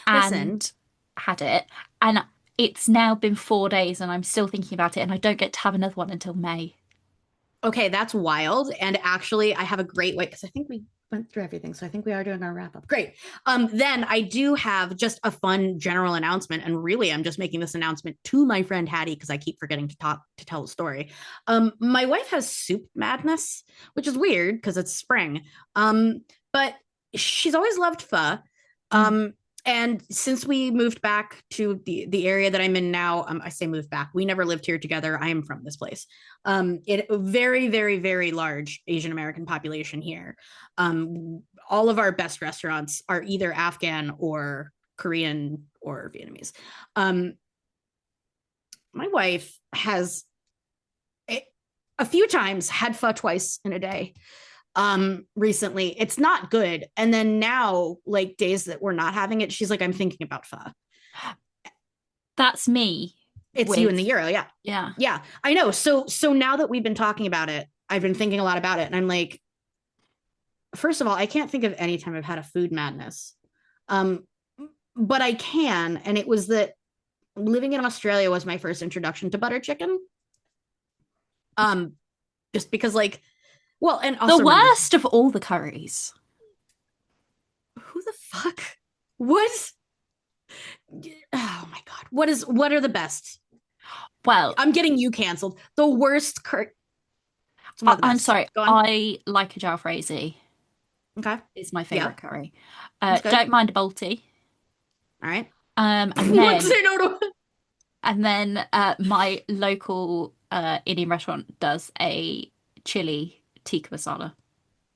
G: and had it. And it's now been 4 days and I'm still thinking about it, and I don't get to have another one until May.
F: Okay, that's wild. And actually, I have a great way, because I think we went through everything. So I think we are doing our wrap up. Great. Then I do have just a fun general announcement. And really, I'm just making this announcement to my friend Hattie because I keep forgetting to tell the story. My wife has soup madness, which is weird because it's spring. But she's always loved pho. And since we moved back to the area that I'm in now, I say moved back. We never lived here together. I am from this place. Very, very, very large Asian American population here. All of our best restaurants are either Afghan or Korean or Vietnamese. My wife has a few times had pho twice in a day. Recently. It's not good. And then now, like days that we're not having it, she's like, I'm thinking about pho.
G: That's me.
F: It's you and the Euro. Yeah.
G: Yeah.
F: Yeah. I know. So now that we've been talking about it, I've been thinking a lot about it. And I'm like, first of all, I can't think of any time I've had a food madness. But I can. And it was that living in Australia was my first introduction to butter chicken. Just because like, well, and also
G: the worst of all the curries.
F: Who the fuck? What? Oh my God. What are the best?
G: Well,
F: I'm getting you canceled. The worst
G: I'm sorry.
F: Go on.
G: I like a jalfrezi.
F: Okay.
G: It's my
F: Yeah.
G: favorite curry.
F: That's good.
G: Don't mind a balti.
F: All right.
G: And
F: Wouldn't
G: then
F: say no to
G: my local Indian restaurant does a chili tikka masala.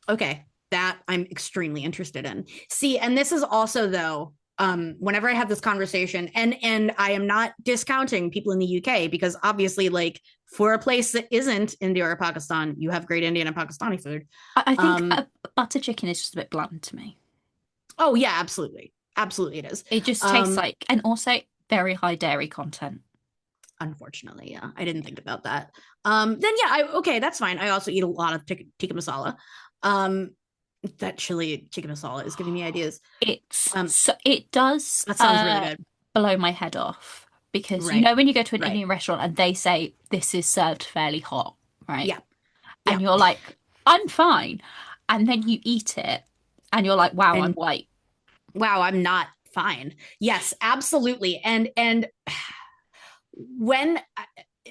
F: Okay. That I'm extremely interested in. See, and this is also though, whenever I have this conversation, and I am not discounting people in the UK because obviously, like for a place that isn't India or Pakistan, you have great Indian and Pakistani food.
G: I think butter chicken is just a bit bland to me.
F: Oh yeah, absolutely. Absolutely it is.
G: It just tastes like, and also very high dairy content.
F: Unfortunately, yeah. I didn't think about that. Then yeah, okay, that's fine. I also eat a lot of tikka masala. That chili chicken masala is giving me ideas.
G: It does
F: that sounds really good.
G: Blow my head off because
F: Right.
G: you know when you go to an
F: Right.
G: Indian restaurant and they say this is served fairly hot, right?
F: Yeah.
G: And you're like, I'm fine. And then you eat it and you're like, wow, I'm white.
F: Wow, I'm not fine. Yes, absolutely. And when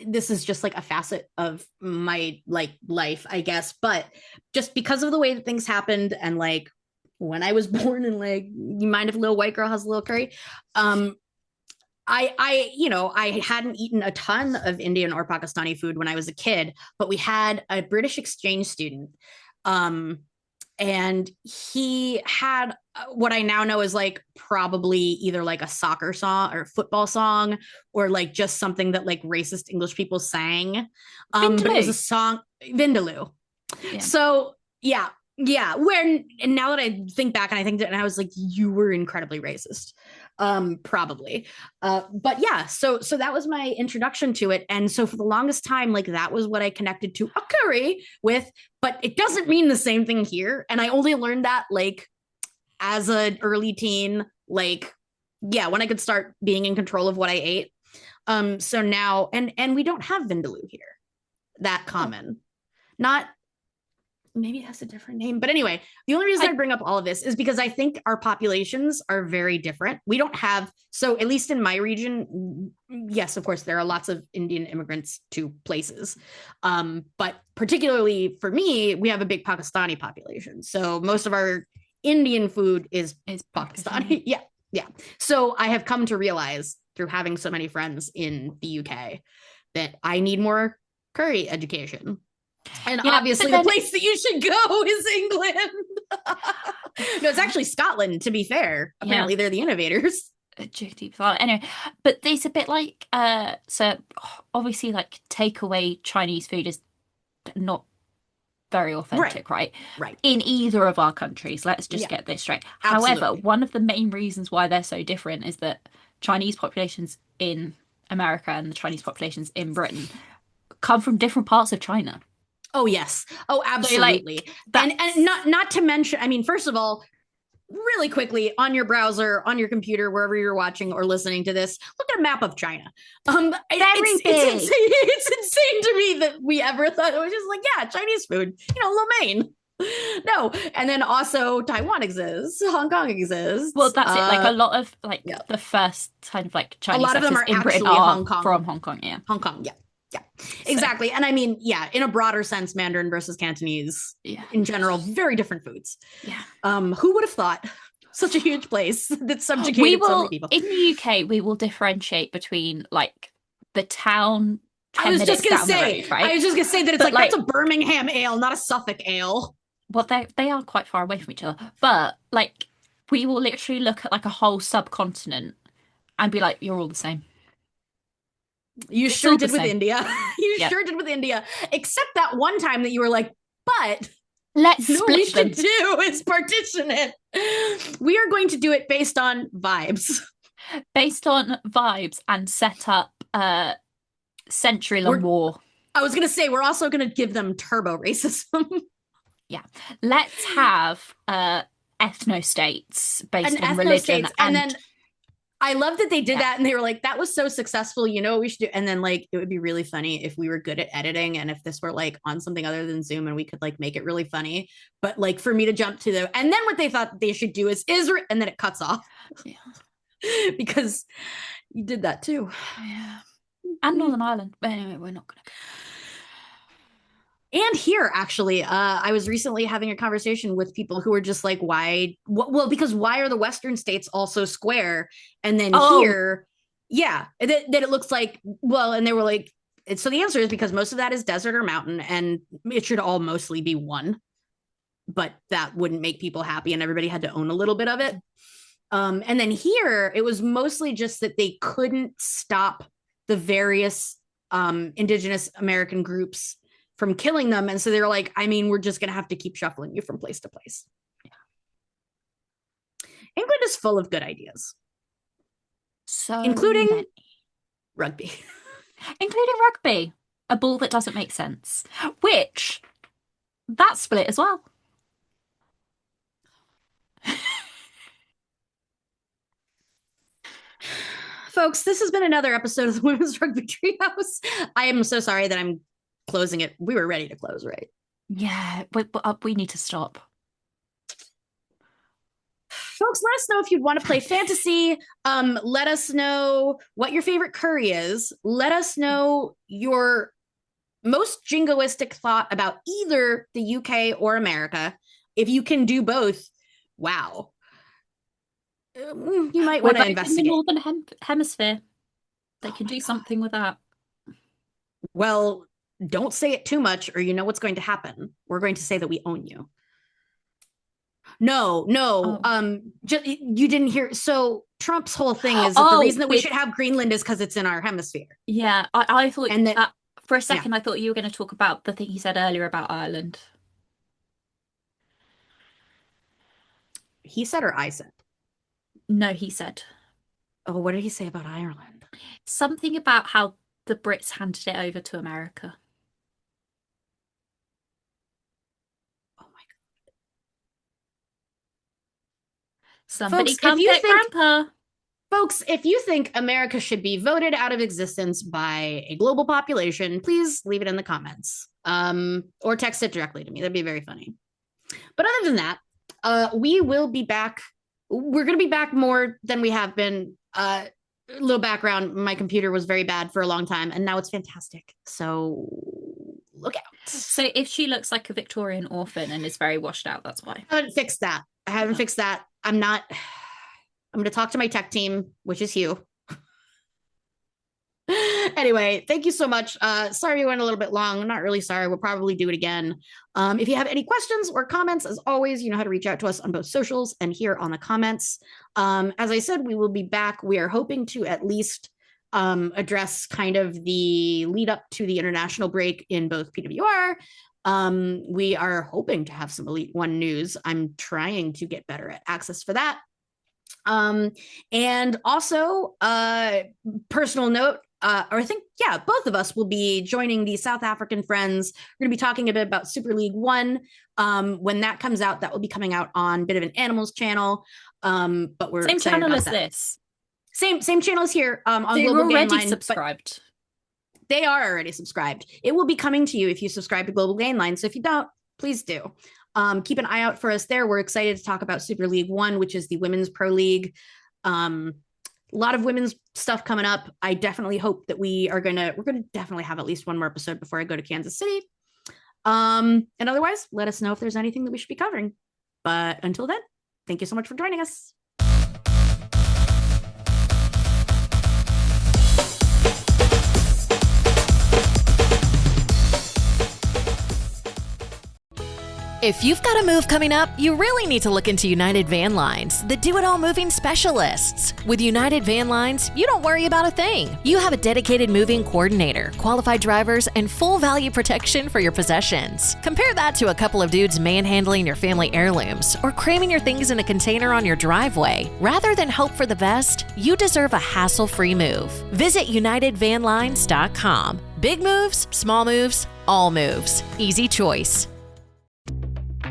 F: this is just like a facet of my like life, I guess, but just because of the way that things happened and like when I was born and like you mind if a little white girl has a little curry, I hadn't eaten a ton of Indian or Pakistani food when I was a kid, but we had a British exchange student, and he had what I now know is like probably either like a soccer song or football song or like just something that like racist English people sang. But it was a song, Vindaloo. Yeah. So yeah. And now that I think back and I think that, and I was like, you were incredibly racist, probably. But yeah, so that was my introduction to it. And so for the longest time, like that was what I connected to a curry with, but it doesn't mean the same thing here. And I only learned that like as an early teen, like, yeah, when I could start being in control of what I ate. So now, and we don't have Vindaloo here that common, not, maybe it has a different name. But anyway, the only reason I bring up all of this is because I think our populations are very different. We don't have, so at least in my region, yes, of course, there are lots of Indian immigrants to places. But particularly for me, we have a big Pakistani population. So most of our Indian food is Pakistani. Yeah. So I have come to realize through having so many friends in the UK that I need more curry education. And obviously the place that you should go is England. No, it's actually Scotland, to be fair. Apparently they're the innovators.
G: Anyway, but it's a bit like so obviously like takeaway Chinese food is not very authentic, right? In either of our countries. Let's just get this straight. Absolutely. However, one of the main reasons why they're so different is that Chinese populations in America and the Chinese populations in Britain come from different parts of China.
F: Oh yes. Oh, absolutely. So, like, and not to mention, I mean, first of all, really quickly on your browser, on your computer, wherever you're watching or listening to this, look at a map of China. It's insane to me that we ever thought it was just like, yeah, Chinese food, lo mein. No. And then also Taiwan exists, Hong Kong exists.
G: Well, that's it. Like a lot of like the first kind of like Chinese,
F: a lot of them are
G: in Britain
F: actually
G: Hong Kong. From Hong Kong, yeah.
F: Hong Kong, yeah. Yeah, exactly. So, and I mean, yeah, in a broader sense, Mandarin versus Cantonese in general, very different foods.
G: Yeah.
F: Who would have thought such a huge place that subjugated so many people?
G: In the UK, we will differentiate between like the town.
F: I was just going to say, right? I was just going to say that it's like that's a Birmingham ale, not a Suffolk ale.
G: Well, they are quite far away from each other. But like we will literally look at like a whole subcontinent and be like, you're all the same.
F: You sure did with India. Sure did with India. Except that one time that you were like, but
G: let's split
F: what we should do is partition it. We are going to do it based on vibes.
G: Based on vibes and set up a century-long war.
F: I was going to say, we're also going to give them turbo racism.
G: Yeah. Let's have ethno-states based on religion.
F: And then I love that they did that and they were like, that was so successful. You know what we should do? And then like, it would be really funny if we were good at editing and if this were like on something other than Zoom and we could like make it really funny. But like for me to jump to and then what they thought they should do is Israel and then it cuts off.
G: Yeah.
F: because you did that too.
G: Yeah. And Northern Ireland. But anyway, we're not going to.
F: And here, actually, I was recently having a conversation with people who were just like, why? Well, because why are the Western states also square? And then here, yeah, that it looks like, well, and they were like, so the answer is because most of that is desert or mountain, and it should all mostly be one. But that wouldn't make people happy, and everybody had to own a little bit of it. And then here, it was mostly just that they couldn't stop the various indigenous American groups from killing them. And so they're like, I mean, we're just going to have to keep shuffling you from place to place. Yeah. England is full of good ideas.
G: So
F: including
G: many.
F: Rugby.
G: Including rugby. A ball that doesn't make sense. Which, that's split as well.
F: Folks, this has been another episode of the Women's Rugby Treehouse. I am so sorry that I'm closing it. We were ready to close, right?
G: Yeah, but we need to stop.
F: Folks, let us know if you'd want to play fantasy. Let us know what your favorite curry is. Let us know your most jingoistic thought about either the UK or America. If you can do both, wow. You might want to investigate.
G: In the Northern Hemisphere. They can do something with that.
F: Well, don't say it too much or you know what's going to happen. We're going to say that we own you. No. You didn't hear. So Trump's whole thing is that the reason that we should have Greenland is because it's in our hemisphere.
G: Yeah, I thought, and that, for a second, I thought you were going to talk about the thing he said earlier about Ireland.
F: He said or I said?
G: No, he said.
F: Oh, what did he say about Ireland?
G: Something about how the Brits handed it over to America. Oh my God. Somebody come get Grandpa.
F: Folks, if you think America should be voted out of existence by a global population, please leave it in the comments. Or text it directly to me. That'd be very funny. But other than that, we will be back. We're going to be back more than we have been. Little background, my computer was very bad for a long time, and now it's fantastic. So look out.
G: So if she looks like a Victorian orphan and is very washed out, that's why.
F: I haven't fixed that. I'm going to talk to my tech team, which is Hugh. Anyway, thank you so much. Sorry we went a little bit long. I'm not really sorry. We'll probably do it again. If you have any questions or comments, as always, you know how to reach out to us on both socials and here on the comments. As I said, we will be back. We are hoping to at least address kind of the lead up to the international break in both PWR. We are hoping to have some Elite One news. I'm trying to get better at access for that. And also, personal note, or I think, yeah, both of us will be joining the South African friends. We're going to be talking a bit about Super League One. When that comes out, that will be coming out on Bit of an Animals channel. But we're
G: same channel as this.
F: Same channel as here on
G: so
F: Global Game Line.
G: Subscribed.
F: They are already subscribed. It will be coming to you if you subscribe to Global Game Line. So if you don't, please do. Keep an eye out for us there. We're excited to talk about Super League One, which is the women's pro league. A lot of women's stuff coming up. I definitely hope that we're gonna definitely have at least one more episode before I go to Kansas City. And otherwise, let us know if there's anything that we should be covering. But until then, thank you so much for joining us.
B: If you've got a move coming up, you really need to look into United Van Lines, the do-it-all moving specialists. With United Van Lines, you don't worry about a thing. You have a dedicated moving coordinator, qualified drivers, and full value protection for your possessions. Compare that to a couple of dudes manhandling your family heirlooms or cramming your things in a container on your driveway. Rather than hope for the best, you deserve a hassle-free move. Visit UnitedVanLines.com. Big moves, small moves, all moves. Easy choice.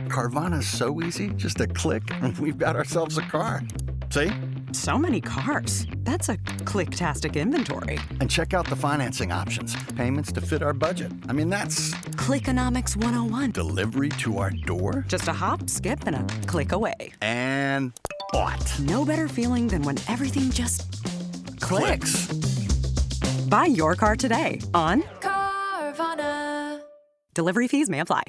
H: Carvana's so easy, just a click, and we've got ourselves a car. See?
I: So many cars. That's a click-tastic inventory.
H: And check out the financing options. Payments to fit our budget. I mean, that's...
I: Clickonomics 101.
H: Delivery to our door?
I: Just a hop, skip, and a click away.
H: And What?
I: No better feeling than when everything just clicks. Buy your car today on Carvana. Delivery fees may apply.